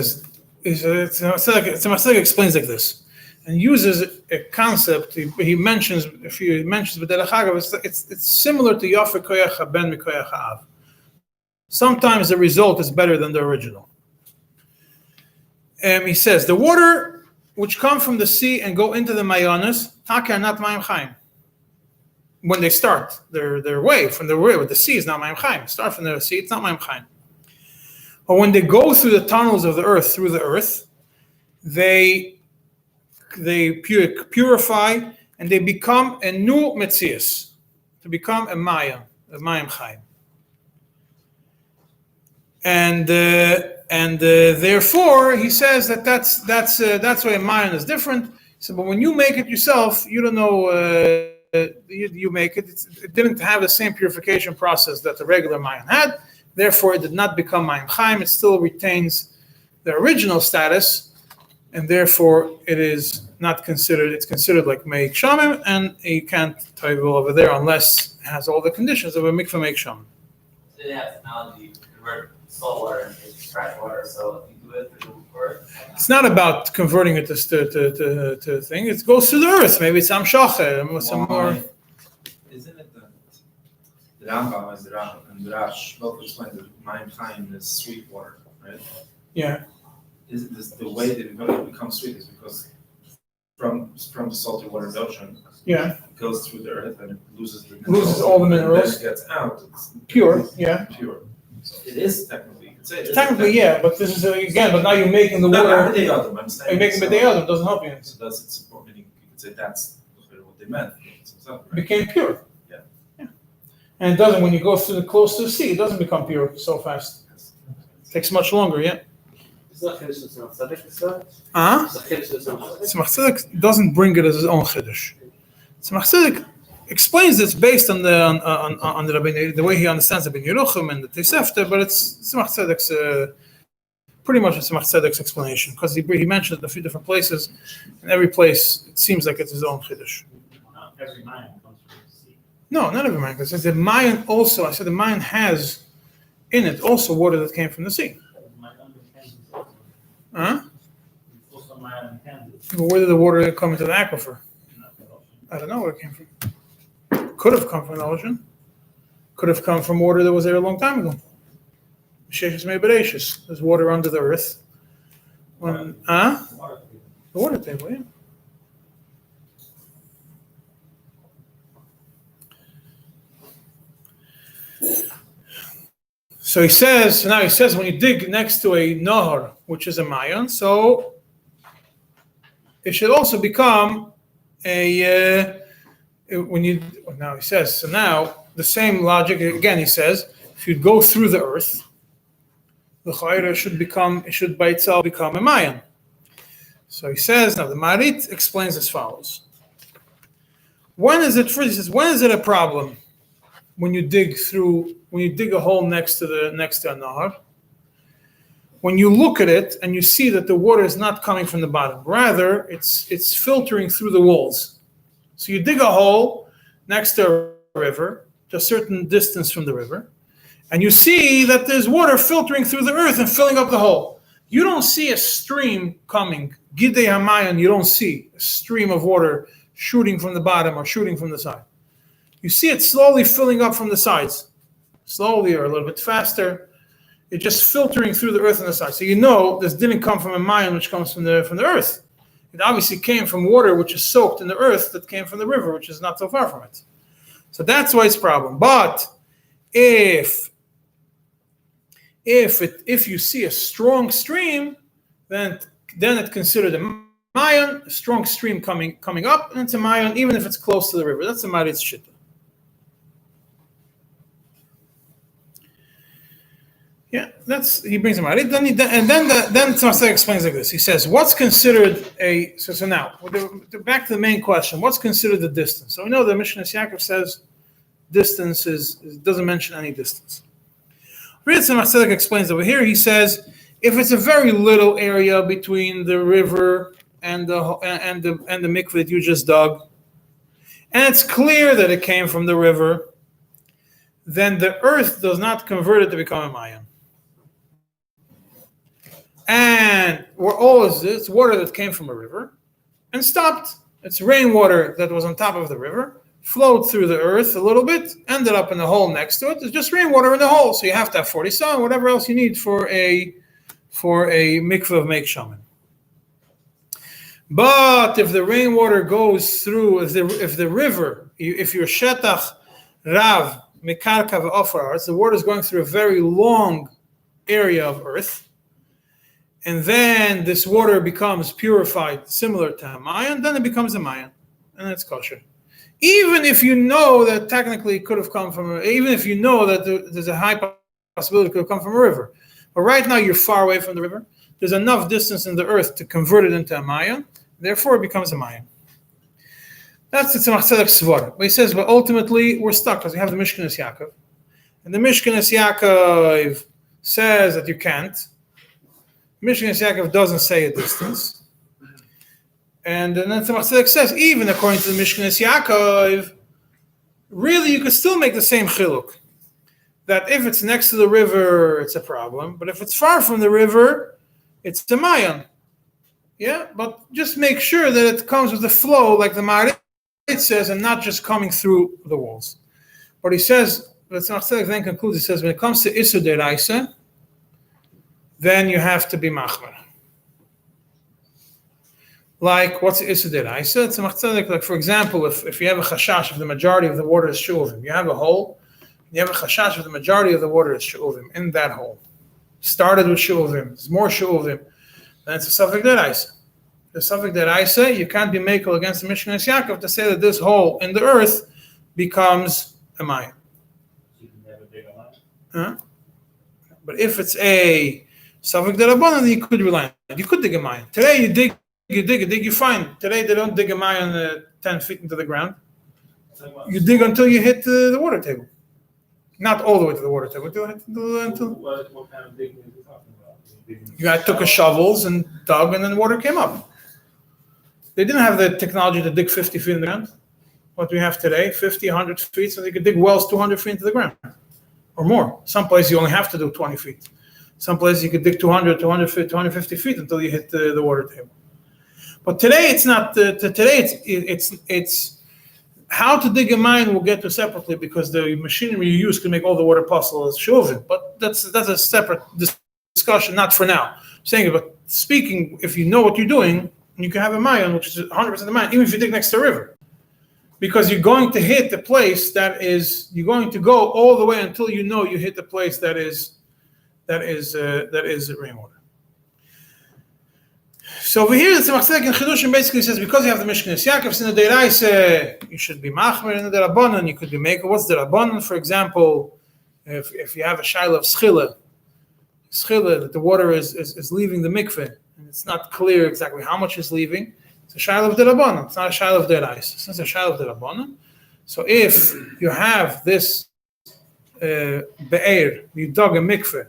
Tzemach explains like this, and uses a concept. He mentions b'derech hagav. It's similar to Yofer koyach haben mikoyach ha'av. Sometimes the result is better than the original. He says the water which come from the sea and go into the Maayanis, taka not mayim chaim. When they start their way from the river, the sea is not mayim chaim. Start from the sea, it's not mayim chaim. But when they go through the tunnels of the earth, through the earth, they purify and they become a new metzias, to become a mayim chaim. And therefore, he says that's why a mayim is different. So, but when you make it yourself, you don't know. You make it. It didn't have the same purification process that the regular Maayan had. Therefore, it did not become Mayim Chaim. It still retains the original status, and therefore it is not considered. It's considered like Meik Shamim, and you can't tovel over there unless it has all the conditions of a mikveh Meik Shamim. So they have technology to convert salt water into fresh water. So if you do it through the earth, it's not about converting it to thing. It goes through the earth. Maybe it's Amshacher, some more. Isn't it that the Rambam and the Rosh both explain that Mayim Chaim is sweet water, right? Yeah. Is this the way that it becomes sweet is because from the salty water of the ocean, yeah, it goes through the earth and it loses all the minerals. And then it gets out. It's pure, yeah. Pure. So it is technically. You could say it is technically, yeah, but this is again. But now you're making the water. You're making the B'dei Doesn't help you. So does it support? Meaning you could say that's what they meant. Right? It became pure. Yeah. And it doesn't. When you go close to the sea, it doesn't become pure so fast. It takes much longer. Yeah. Tzemach Tzedek doesn't bring it as his own chiddush. Tzemach Tzedek explains it's based on the Rabbi, the way he understands the Ben Yeruchim and the Tosefta, but it's Tzemach Tzedek's pretty much Tzemach Tzedek's explanation because he mentions it in a few different places, and every place it seems like it's his own chiddush. Every Maayan comes from the sea. No, not every Maayan. Because the Maayan also, I said the Maayan has in it also water that came from the sea. Huh? But where did the water come into the aquifer? I don't know where it came from. Could have come from the ocean. Could have come from water that was there a long time ago. There's water under the earth. The water table, yeah. So he says when you dig next to a nahar, which is a Mayan, so it should also become now the same logic again. He says if you go through the earth, the chayra should by itself become a Mayan. So he says now the Marit explains as follows. When is it a problem when you dig a hole next to a nahar? When you look at it and you see that the water is not coming from the bottom, rather it's filtering through the walls. So you dig a hole next to a river, to a certain distance from the river, and you see that there's water filtering through the earth and filling up the hole. You don't see a stream coming. Gidei Hamayan, you don't see a stream of water shooting from the bottom or shooting from the side. You see it slowly filling up from the sides, slowly or a little bit faster. It's just filtering through the earth on the side. So you know this didn't come from a Mayan which comes from the earth. It obviously came from water which is soaked in the earth that came from the river, which is not so far from it. So that's why it's a problem. But if you see a strong stream, then it's considered a Mayan, a strong stream coming up, and it's a Mayan even if it's close to the river. That's a Marit's Shitta. Yeah, he brings him out. Then Tzemach explains like this. He says, "What's considered a?" So now, back to the main question: what's considered the distance? So we know the Mishnah Yaakov says distance doesn't mention any distance. Rabbi Tzemach explains over here. He says, if it's a very little area between the river and the mikveh that you just dug, and it's clear that it came from the river, then the earth does not convert it to become a Mayan. And it's water that came from a river and stopped. It's rainwater that was on top of the river, flowed through the earth a little bit, ended up in the hole next to it. There's just rainwater in the hole, so you have to have 40 son, whatever else you need for a mikveh of make shaman. But if the rainwater goes through, if your shetach rav mekarka ve'ofar, the water is going through a very long area of earth, and then this water becomes purified, similar to a Mayan, then it becomes a Mayan, and it's kosher. Even if you know that technically it could have come from, even if you know that there's a high possibility it could have come from a river, but right now you're far away from the river, there's enough distance in the earth to convert it into a Mayan, therefore it becomes a Mayan. That's the Tzemach Tzedek's svara. But he says, but ultimately we're stuck because we have the Mishkenes Yaakov, and the Mishkenes Yaakov says that you can't. Mishkenes Yaakov doesn't say a distance. And then Tzemach Tzedek says, even according to the Mishkenes Yaakov, really you can still make the same chiluk. That if it's next to the river, it's a problem. But if it's far from the river, it's a Mayan. Yeah, but just make sure that it comes with the flow, like the Marit says, and not just coming through the walls. But he says, Tzemach Tzedek then concludes, he says, when it comes to Isur Deraisa, then you have to be machmer. Like, what's the Isur Deraisa? It's a Tzedek, like, for example, if you have a chashash, if the majority of the water is she'uvim, you have a hole, you have a chashash, if the majority of the water is she'uvim in that hole. Started with she'uvim, there's more she'uvim, then it's a Safek Deraisa. The Safek Deraisa, you can't be makel against the Mishkenes Yaakov to say that this hole in the earth becomes a Mayan. You can never dig a line. Huh? But if it's a Safek Derabanan, then you could rely on it. You could dig a Mayan. Today you dig, you find. Today they don't dig a Mayan 10 feet into the ground. You dig until you hit the water table. Not all the way to the water table. Until What kind of digging are you talking about? you guys took a shovels and dug, and then water came up. They didn't have the technology to dig 50 feet in the ground. What we have today, 50, 100 feet, so they could dig wells 200 feet into the ground. or more. Some places you only have to do 20 feet. Some places you could dig 200, 250, 250 feet until you hit the water table. But today it's not. Today it's how to dig a mine. We'll get to separately because the machinery you use can make all the water possible as shuvim. But that's a separate discussion, not for now. I'm saying, but speaking, if you know what you're doing, you can have a mine, which is 100% the mine, even if you dig next to a river, because you're going to hit the place that is. You're going to go all the way until you know you hit the place that is rainwater. So over here, the Tzemach Tzedek in Chidushim basically says because you have the Mishkenes Yaakov in the Deiraisa, you should be Machmer in the Rabbanon. You could be making what's the Rabbanon, for example, if you have a Shaila of Schila, that the water is leaving the mikveh, and it's not clear exactly how much is leaving. It's a Shaila of the Rabbanon. It's not a Shaila of the Deiraisa. It's a Shaila of the Rabbanon. So if you have this Be'er, you dug a mikveh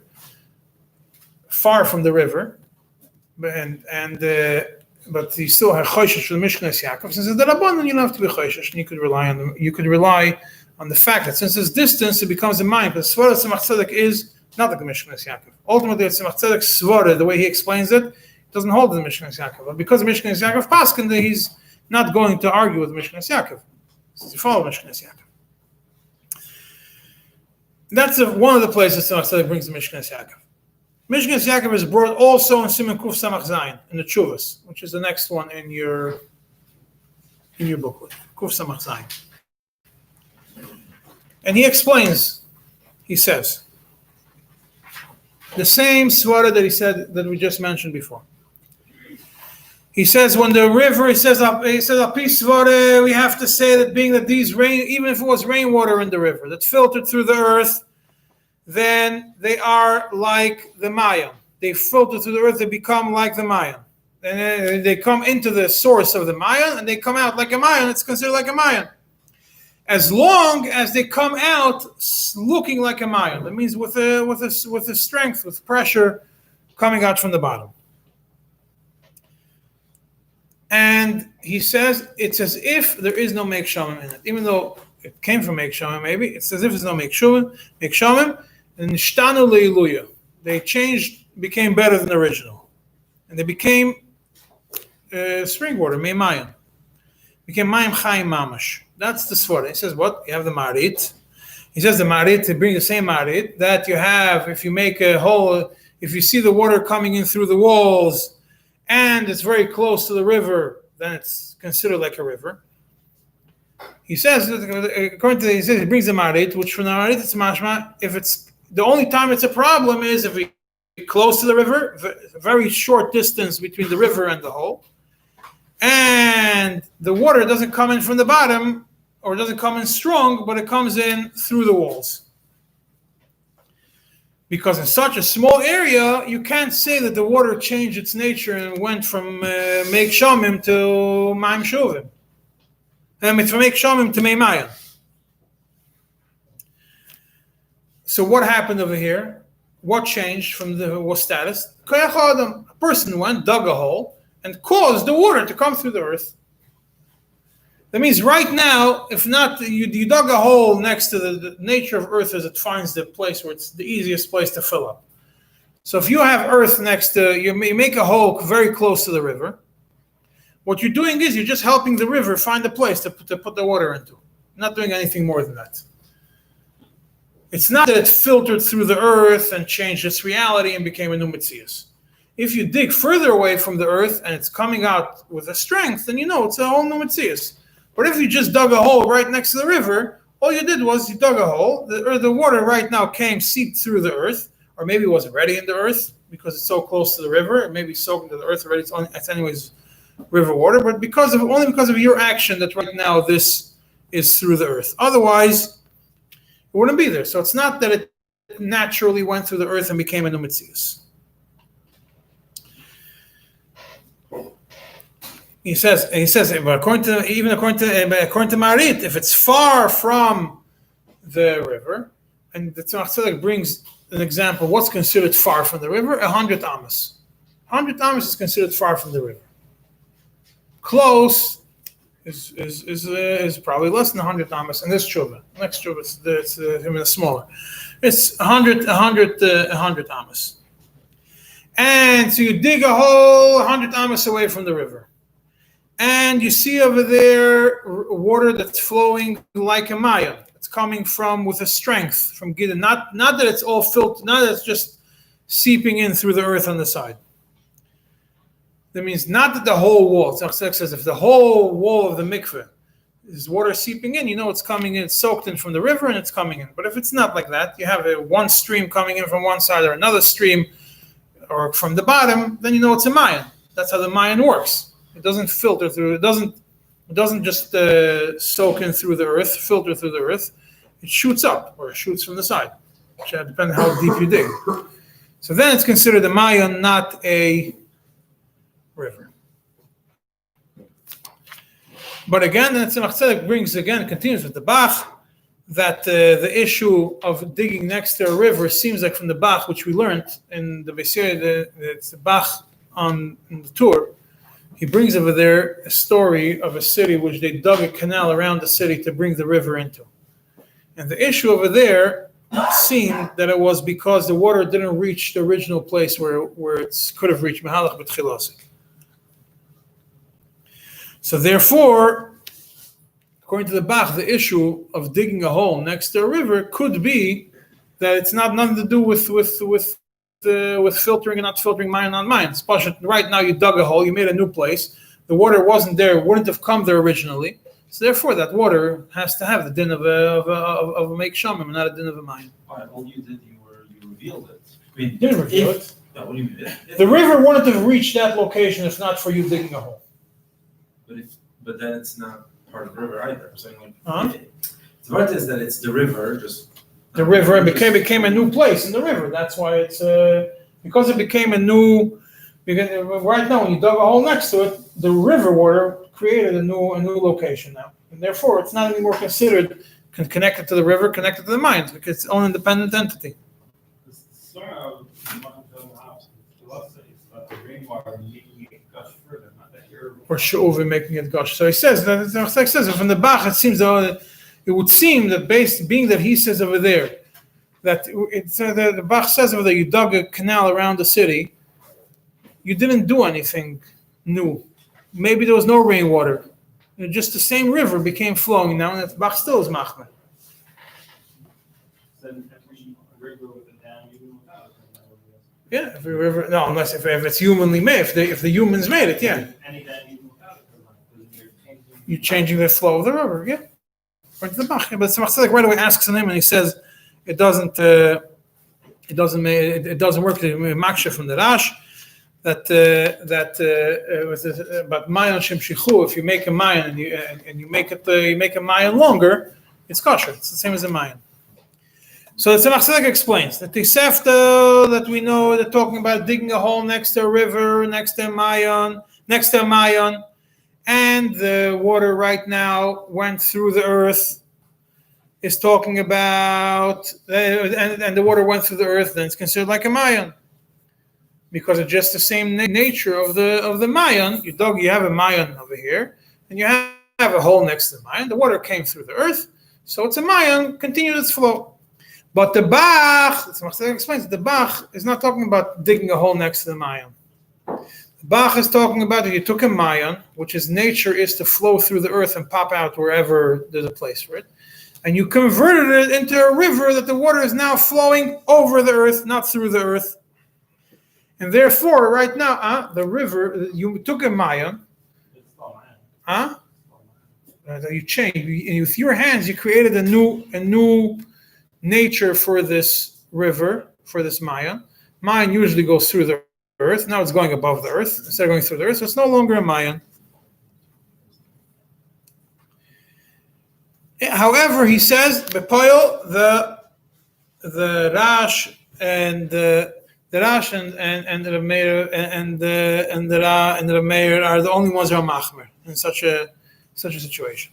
far from the river, but you still have choishes for the Mishkenes Yaakov. Since it's the Rabbanon, you don't have to be choishes, and you could rely on the fact that since there's distance, it becomes a mine. But Svara Tzemach Tzedek is not like the Mishkenes Yaakov. Ultimately, it's Tzemach Tzedek's Svara, the way he explains it, doesn't hold the Mishkenes Yaakov. But because the Mishkenes Yaakov paskin, he's not going to argue with Mishkenes Yaakov. It's to follow Mishkenes Yaakov. That's one of the places Tzemach Tzedek brings the Mishkenes Yaakov. Mishkenes Yaakov is brought also in Siman Kuf Samach Zayin, in the Tshuvas, which is the next one in your booklet, Kuf Samach Zayin. And he explains, he says, the same svara that he said that we just mentioned before. He says when the river, he says Al Pi Svara, we have to say that being that these rain, even if it was rainwater in the river that filtered through the earth, then they are like the Mayan. They filter through the earth, they become like the Mayan. And they come into the source of the Mayan, and they come out like a Mayan. It's considered like a Mayan. As long as they come out looking like a Mayan. That means with a strength, with pressure coming out from the bottom. And he says it's as if there is no Meik Shamim in it. Even though it came from Meik Shamim, maybe, it's as if there's no Meik Shamim. And Nishtanu Leiluya. They changed, became better than the original. And they became spring water, Mei Mayim. Became Mayim Chaim Mamash. That's the Svara. He says what? You have the Marit. He says the Marit, to bring the same Marit, that you have, if you make a hole, if you see the water coming in through the walls, and it's very close to the river, then it's considered like a river. He says, according to he says, he brings the Marit, which from the Marit it's mashma, if it's the only time it's a problem is if we close to the river, a very short distance between the river and the hole, and the water doesn't come in from the bottom, or doesn't come in strong, but it comes in through the walls. Because in such a small area, you can't say that the water changed its nature and went from Meik Shamim to Maim Shuvim. And from Meik Shamim to Mei Mayan. So what happened over here? What changed from the status? A person went, dug a hole, and caused the water to come through the earth. That means right now, if not, you dug a hole next to the nature of earth as it finds the place where it's the easiest place to fill up. So if you have earth next to, you make a hole very close to the river, what you're doing is you're just helping the river find a place to put the water into. You're not doing anything more than that. It's not that it filtered through the earth and changed its reality and became a new Metzius. If you dig further away from the earth and it's coming out with a strength, then you know it's a whole new Metzius. But if you just dug a hole right next to the river, all you did was you dug a hole, the water right now seeped through the earth, or maybe it wasn't already in the earth because it's so close to the river, it may be soaked into the earth already, it's anyways river water, but only because of your action that right now this is through the earth. Otherwise, it wouldn't be there. So it's not that it naturally went through the earth and became a new Metzius. He says, but according to Marit, if it's far from the river, and the Tzemach Tzedek brings an example, what's considered far from the river? 100 amas. 100 amas is considered far from the river. Close, is probably less than 100 amas in this tshuva. Next tshuva, it's even smaller. It's 100 amas. And so you dig a hole 100 amas away from the river. And you see over there water that's flowing like a maya. It's coming from with a strength from Gideon. Not that it's all filtered, not that it's just seeping in through the earth on the side. That means not that the whole wall, Tzachzek says, if the whole wall of the mikveh is water seeping in, you know it's coming in, it's soaked in from the river and it's coming in. But if it's not like that, you have one stream coming in from one side or another stream or from the bottom, then you know it's a Mayan. That's how the Mayan works. It doesn't filter through, it doesn't just soak in through the earth, filter through the earth. It shoots up or it shoots from the side, depending on how deep you dig. So then it's considered a Mayan, not a river. But again, the Tzemach Tzedek continues with the Bach, that the issue of digging next to a river seems like from the Bach, which we learned in the Vesir, it's the Bach in the tour. He brings over there a story of a city which they dug a canal around the city to bring the river into. And the issue over there seemed that it was because the water didn't reach the original place where it could have reached Mahalach B'tchilasik. So therefore, according to the Bach, the issue of digging a hole next to a river could be that it's nothing to do with filtering and not filtering mine on mine. Right now you dug a hole, you made a new place, the water wasn't there, wouldn't have come there originally. So therefore, that water has to have the din of a make shamim, not a din of a mine. All right, all you did, you revealed it. I mean, You didn't reveal it. No, what do you mean? The river wouldn't have reached that location if not for you digging a hole. But then it's not part of the river either. I'm saying Huh? the part is that it's the river, just The river became a new place in the river. That's why it's because it became a new. Right now, when you dug a hole next to it, the river water created a new location now, and therefore it's not anymore considered connected to the river, connected to the mines, because it's its own independent entity. Or Shiur making it gush. So he says that from the Bach, it would seem that being that he says over there that the Bach says over there, you dug a canal around the city, you didn't do anything new. Maybe there was no rainwater. Just the same river became flowing now, and the Bach still is machmer. Yeah, every river. No, unless if it's humanly made, if the humans made it, yeah. You're changing the flow of the river, yeah. Or to the Bach. But Tzemach Tzedek right away asks him, and he says it doesn't work. The maksha from the Rosh that but Mayan Shem Shichu. If you make a Mayan and you make a Mayan longer, it's kosher. It's the same as a Mayan. So the Tzemach Tzedek explains that the Sefta that we know, they're talking about digging a hole next to a river, next to a Mayan, and the water right now went through the earth, is talking about, and the water went through the earth, then it's considered like a Mayan. Because it's just the same nature of the Mayan. You have a Mayan over here, and you have a hole next to the Mayan. The water came through the earth, so it's a Mayan, continued its flow. But the Bach, explains, the Bach is not talking about digging a hole next to the Mayan. The Bach is talking about that you took a Mayan, which is nature is to flow through the earth and pop out wherever there's a place for it, and you converted it into a river that the water is now flowing over the earth, not through the earth. And therefore, right now, the river, you took a Mayan, you changed, and with your hands, you created a new nature for this river, for this Mayan. Mayan usually goes through the earth. Now it's going above the earth instead of going through the earth. So it's no longer a Mayan. However, he says Bepoil, the Rosh and the Rosh and the Meir and the Meir are the only ones who are machmer in such a situation.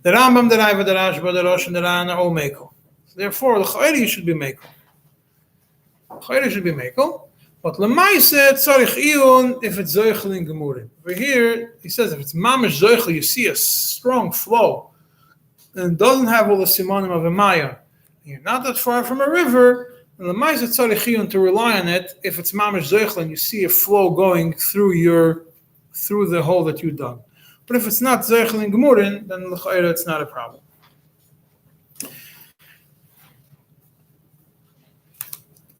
The Rambam, the Raiva, the Rashba, the Rosh, and the Ran are all mekel. Therefore, the Chayri should be mekel. But lemaise tzarich iyun if it's zoichel in gemurim. Over here, he says if it's mamish zoichel, you see a strong flow, and it doesn't have all the simanim of a maya. You're not that far from a river, and lemaise tzarich iyun to rely on it. If it's mamish zoichel and you see a flow going through the hole that you dug. But if it's not zoichel in gemurim, then l'chayra it's not a problem.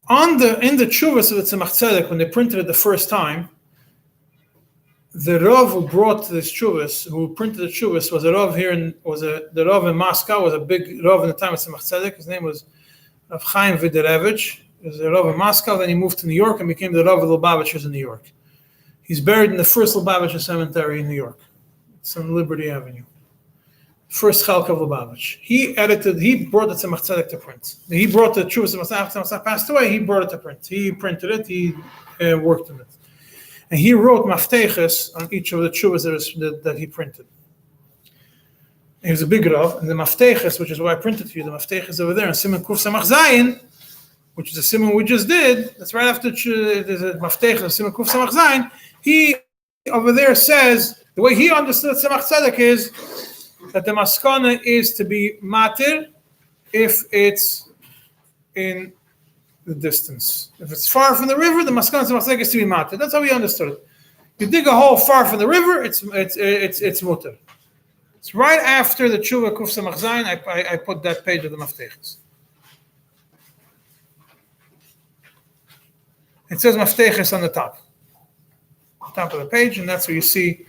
In the tshuvas of the Tzemach Tzedek, when they printed it the first time, the Rav who brought this tshuvas, who printed the tshuvas, was a Rav the Rav in Moscow, was a big Rav in the time of Tzemach Tzedek. His name was Rav Chaim Viderevich. He was a Rav in Moscow. Then he moved to New York and became the Rav of Lubavitchers in New York. He's buried in the first Lubavitcher cemetery in New York. It's on Liberty Avenue. First Chalk of Lubavitch. He brought the Tzemach Tzedek to print. He brought the Tshuvas of Tzemach Tzedek passed away, he brought it to print. He printed it, he worked on it. And he wrote mafteches on each of the Tshuvas that he printed. He was a big Rav, and the mafteches, which is why I printed for you, the mafteches over there, and Siman Kuf Samach Zayin, which is the Siman we just did, that's right after the mafteches of Siman Kuf Samach Zayin, he over there says, the way he understood Tzemach Tzedek is, that the maskana is to be matir if it's in the distance. If it's far from the river, the maskana is to be matir. That's how we understood it. You dig a hole far from the river, it's mutter. It's right after the tshuva kuf samach zayin. I put that page of the mafteches. It says mafteches on the top of the page, and that's where you see.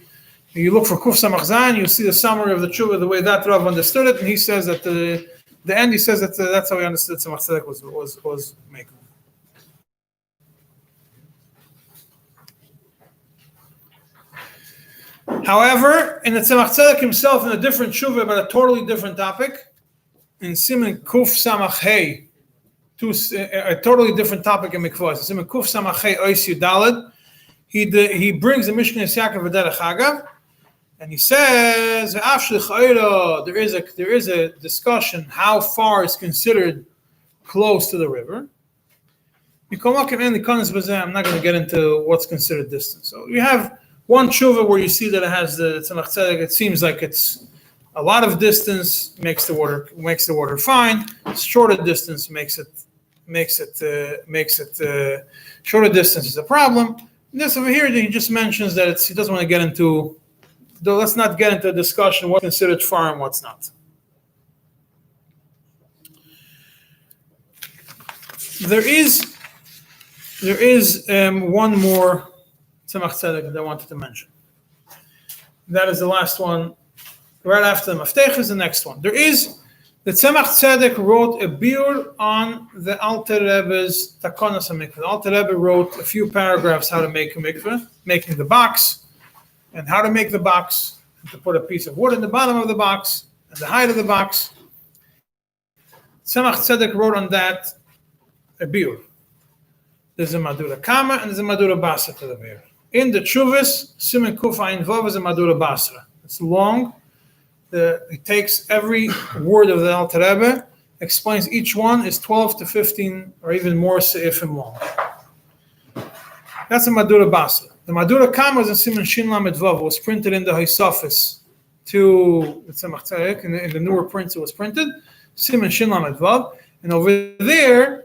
You look for Kuf Samach Zayin, you see the summary of the tshuva, the way that Rav understood it, and he says that the end. He says that that's how he understood Tzemach Tzedek was making. However, in the Tzemach Tzedek himself, in a different tshuva about a totally different topic, in Siman Kuf Samach Hey, a totally different topic in Mikvah. Siman Kuf Samach Hey Ois Yudalad. He brings the Mishnah Yaakov V'derech Hagav. And he says, there is a discussion how far is considered close to the river. I'm not going to get into what's considered distance. So you have one tshuva where you see that it has the Tzemach Tzedek. It seems like it's a lot of distance makes the water fine. Shorter distance makes it shorter distance is a problem. And this over here, he just mentions that he doesn't want to get into. Though let's not get into a discussion what's considered far and what's not. There is one more Tzemach Tzedek that I wanted to mention. That is the last one. Right after the Maftech is the next one. The Tzemach Tzedek wrote a biur on the Alter Rebbe's Takonos HaMikveh. The Alter Rebbe wrote a few paragraphs how to make a mikveh, making the box, and how to make the box, and to put a piece of wood in the bottom of the box, and the height of the box. Tzemach Tzedek wrote on that a biur. There's a Madura Kama and there's a Madura Basra to the biur. In the Tshuvas, Siman Kuf Ayin Vav is a Madura Basra. It's long. It takes every word of the Alter Rebbe, explains each one is 12 to 15 or even more seifim long. That's a Madura Basra. The Madura Kama is in Siman Shin Lamed Vav, was printed in the Haisafis to the Tzemach Tzedek, in the newer prints it was printed, Siman Shin Lamed Vav, and over there,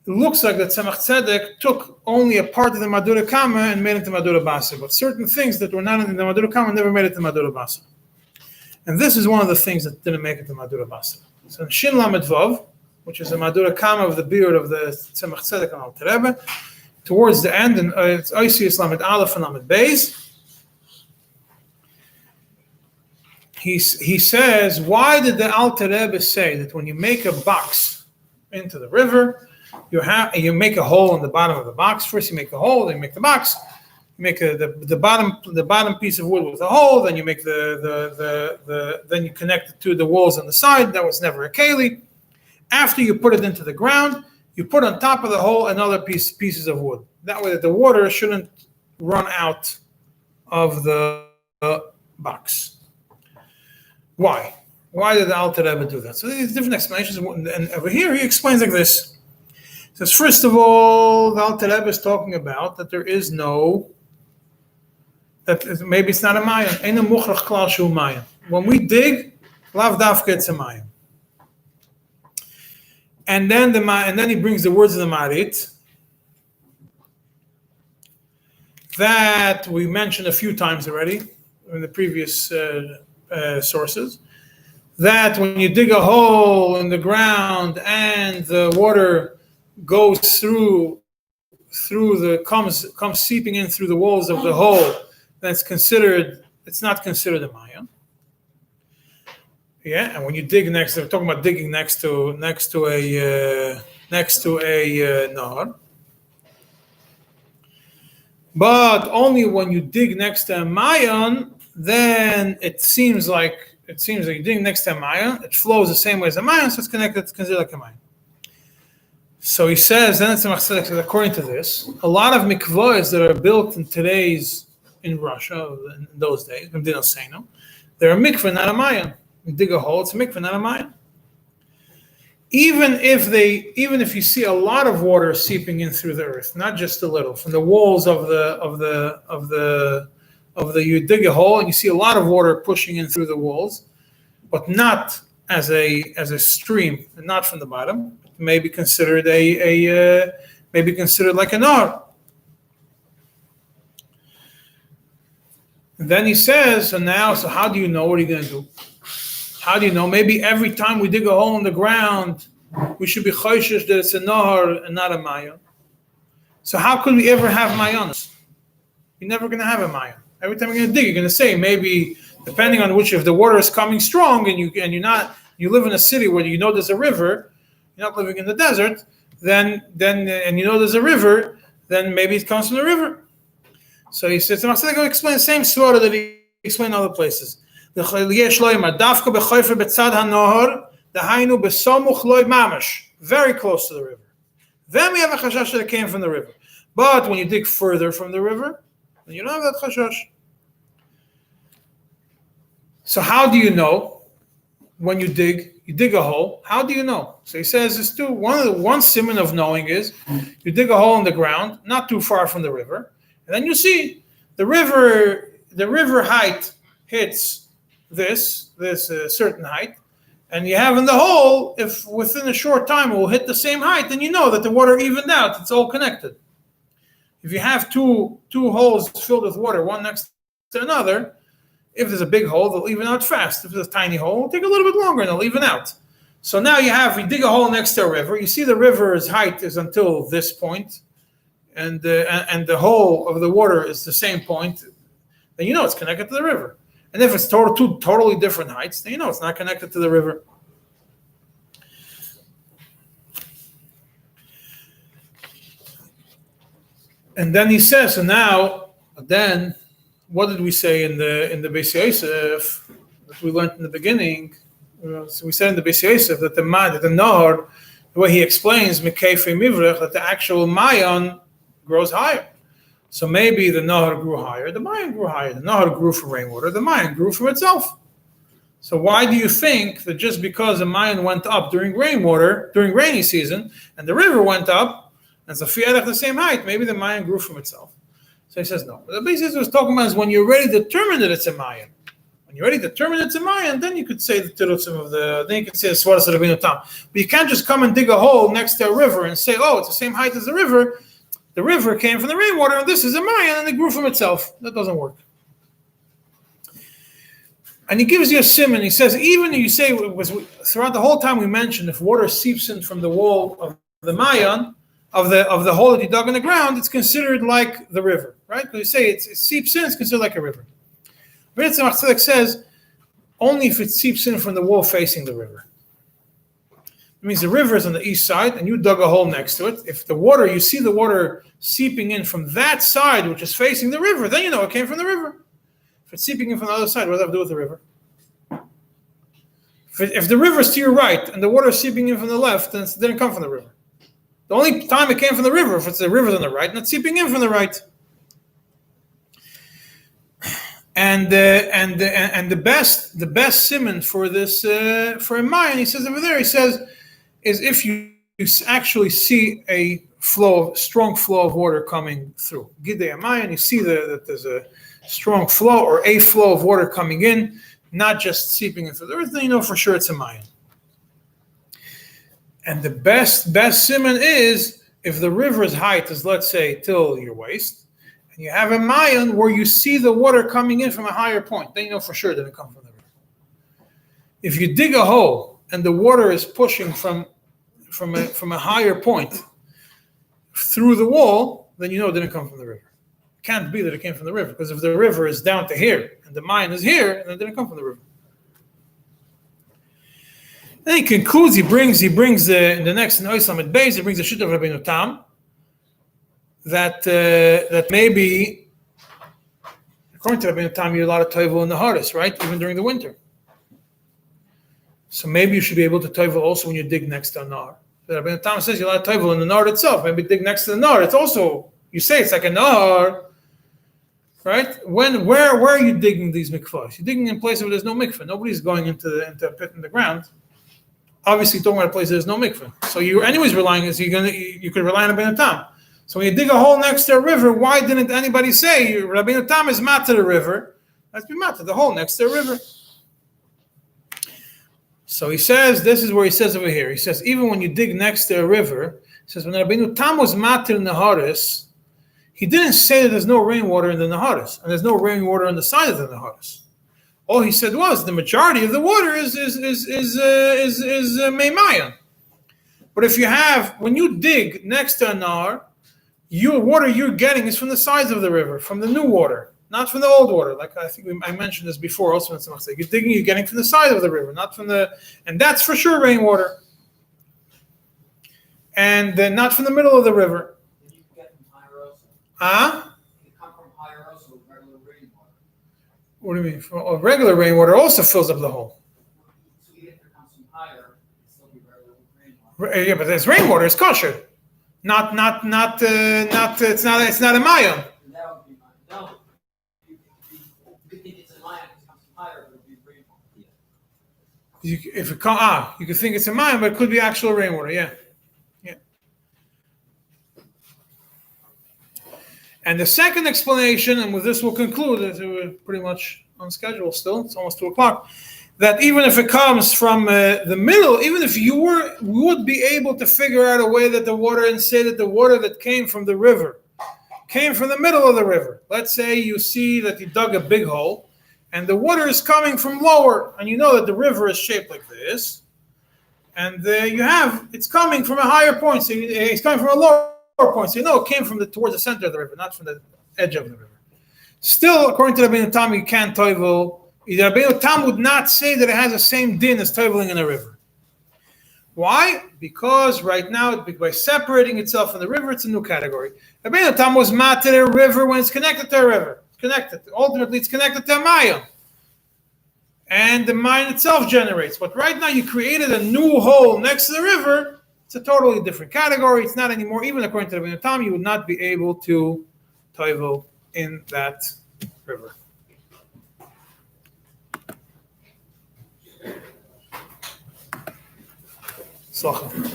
it looks like that Tzemach Tzedek took only a part of the Madura Kama and made it to Madura Basra, but certain things that were not in the Madura Kama never made it to Madura Basra. And this is one of the things that didn't make it to Madura Basra. So in Shin Lamed Vav, which is the Madura Kama of the beard of the Tzemach Tzedek and Alter Rebbe, towards the end, and it's Oisius Lamed Aleph and Lamed Beis, he says, why did the Alter Rebbe say that when you make a box into the river, you make a hole in the bottom of the box? First you make the hole, then you make the box. You make the bottom piece of wood with a hole, then you make then you connect it to the walls on the side. That was never a keli. After you put it into the ground, you put on top of the hole another pieces of wood. That way that the water shouldn't run out of the box. Why? Why did the Alter Rebbe do that? So there's different explanations. And over here he explains like this. Says, first of all, the Alter Rebbe is talking about that there is no, that maybe it's not a Mayan. Ein a muchrach klal shu Mayan. When we dig, lav dafka it's a Mayan. And then he brings the words of the Marit that we mentioned a few times already in the previous sources. That when you dig a hole in the ground and the water goes comes seeping in through the walls of the hole, then it's not considered a Mayan. Yeah, and when you dig next, we're talking about digging next to a nahar. But only when you dig next to a Mayan, then it seems like you're digging next to a Mayan. It flows the same way as a Mayan, so it's considered like a Mayan. So he says, then it's a machzedek, according to this, a lot of mikvahs that are built in Russia, in those days, they're a mikvah, not a Mayan. You dig a hole, it's a mikvah, not a Mayan. Even if you see a lot of water seeping in through the earth, not just a little, from the walls of the you dig a hole and you see a lot of water pushing in through the walls, but not as a stream, and not from the bottom, it may be considered like a nahar. And then he says, so how do you know? What are you going to do? How do you know? Maybe every time we dig a hole in the ground, we should be choishish that it's a nahar and not a mayan. So how could we ever have mayanas? You're never going to have a mayan. Every time you're going to dig, you're going to say, maybe depending on if the water is coming strong and you live in a city where you know there's a river, you're not living in the desert, then and you know there's a river, then maybe it comes from the river. So he says, I'm going to explain the same swara that he explained in other places. Very close to the river. Then we have a chashash that it came from the river. But when you dig further from the river, then you don't have that chashash. So how do you know when you dig a hole? How do you know? So he says this too. One simon of knowing is you dig a hole in the ground, not too far from the river, and then you see the river height hits this certain height, and you have in the hole, if within a short time it will hit the same height, then you know that the water evened out. It's all connected. If you have two holes filled with water, one next to another, if there's a big hole, they'll even out fast. If there's a tiny hole, it'll take a little bit longer and they'll even out. So now you dig a hole next to a river, you see the river's height is until this point, and the hole of the water is the same point, then you know it's connected to the river. And if it's two totally different heights, then you know it's not connected to the river. And then he says, then what did we say in the Beis Yosef that we learned in the beginning? So we said in the Beis Yosef that the nahar, the way he explains Mikefei Mivrech, that the actual Mayan grows higher. So maybe the nahar grew higher, the Mayan grew higher. The nahar grew from rainwater, the Mayan grew from itself. So why do you think that just because the Mayan went up during rainy season, and the river went up, and Zafiyah at the same height, maybe the Mayan grew from itself? So he says no. But the basis was talking about is when you already determined that it's a Mayan. When you already determined it's a Mayan, then you could say the tirutzim then you could say the svaras of Rabbeinu Tam. But you can't just come and dig a hole next to a river and say, oh, it's the same height as the river. The river came from the rainwater, and this is a Mayan, and it grew from itself. That doesn't work. And he gives you a simon. He says, even if you say, throughout the whole time we mentioned, if water seeps in from the wall of the Mayan, of the hole that you dug in the ground, it's considered like the river, right? Because you say it seeps in, it's considered like a river. But it's Machzedek says, only if it seeps in from the wall facing the river. It means the river is on the east side, and you dug a hole next to it. If you see the water seeping in from that side, which is facing the river, then you know it came from the river. If it's seeping in from the other side, what does that have to do with the river? If the river is to your right, and the water is seeping in from the left, then it didn't come from the river. The only time it came from the river, if it's the river on the right, not seeping in from the right. And the best simon for this for a Mayan, he says over there, he says, is if you actually see a strong flow of water coming through. Gidei Amayan, you see that there's a strong flow or a flow of water coming in, not just seeping into the earth, then you know for sure it's a Mayan. And the best simon is if the river's height is, let's say, till your waist, and you have a Mayan where you see the water coming in from a higher point, then you know for sure that it comes from the river. If you dig a hole and the water is pushing from a higher point through the wall, then you know it didn't come from the river. It can't be that it came from the river, because if the river is down to here and the Mayan is here, then it didn't come from the river. Then he concludes, he brings the next in Oisam at Beis, he brings the Shita of Rabbeinu Tam, that maybe, according to Rabbeinu Tam, you're allowed to toivel in the hardest, right? Even during the winter. So maybe you should be able to toivel also when you dig next to a Nahar. Rabbeinu Tam says you're allowed to toivel in the Nahar itself. Maybe dig next to the Nahar. It's also, you say it's like a Nahar, right? Where are you digging these mikvahs? You're digging in places where there's no mikvah. Nobody's going into a pit in the ground. Obviously, you're talking about a place there's no mikvah. So you're anyways relying, you could rely on Rabbeinu Tam. So when you dig a hole next to a river, why didn't anybody say Rabbeinu Tam is mat to the river? Let's be mat to the hole next to a river. So he says, this is where he says over here. He says, even when you dig next to a river, he says, when Rabbeinu Tam was mat to the Naharis, he didn't say that there's no rainwater in the Naharis, and there's no rainwater on the side of the Naharis. All he said was the majority of the water is Meimayan. But if you have, when you dig next to a Nahar, water you're getting is from the sides of the river, from the new water, not from the old water. Like I think I mentioned this before also in some mistake. You're digging, you're getting from the side of the river, not from and that's for sure rainwater. And then not from the middle of the river. Then you can get from higher also. Huh? You come from higher also with regular rainwater. What do you mean? Regular rainwater also fills up the hole. So even if it comes from higher, it's still be regular rainwater. Yeah, but there's rainwater. It's kosher. Not. It's not a mayan. And that would be mine. No. You think it's a lion, it comes from higher, but it would be rainwater. Yeah. You could think it's a mayan, but it could be actual rainwater. Yeah. And the second explanation, and with this we'll conclude, as we're pretty much on schedule still, it's almost 2:00, that even if it comes from the middle, even if you would be able to figure out a way that the water, and say that the water that came from the river came from the middle of the river. Let's say you see that you dug a big hole, and the water is coming from lower, and you know that the river is shaped like this, and it's coming from a higher point, so it's coming from a lower point, so you know it came towards the center of the river, not from the edge of the river. Still, according to Rabbeinu Tam, you can't toivel. Rabbeinu Tam would not say that it has the same din as toiveling in a river. Why? Because right now, by separating itself from the river, it's a new category. Rabbeinu Tam was mat to the river when it's connected to a river. Ultimately, it's connected to a mayan. And the mayan itself generates. But right now, you created a new hole next to the river. It's a totally different category. It's not anymore, even according to Rabbeinu Tam, you would not be able to toivel in that river. Shlachim.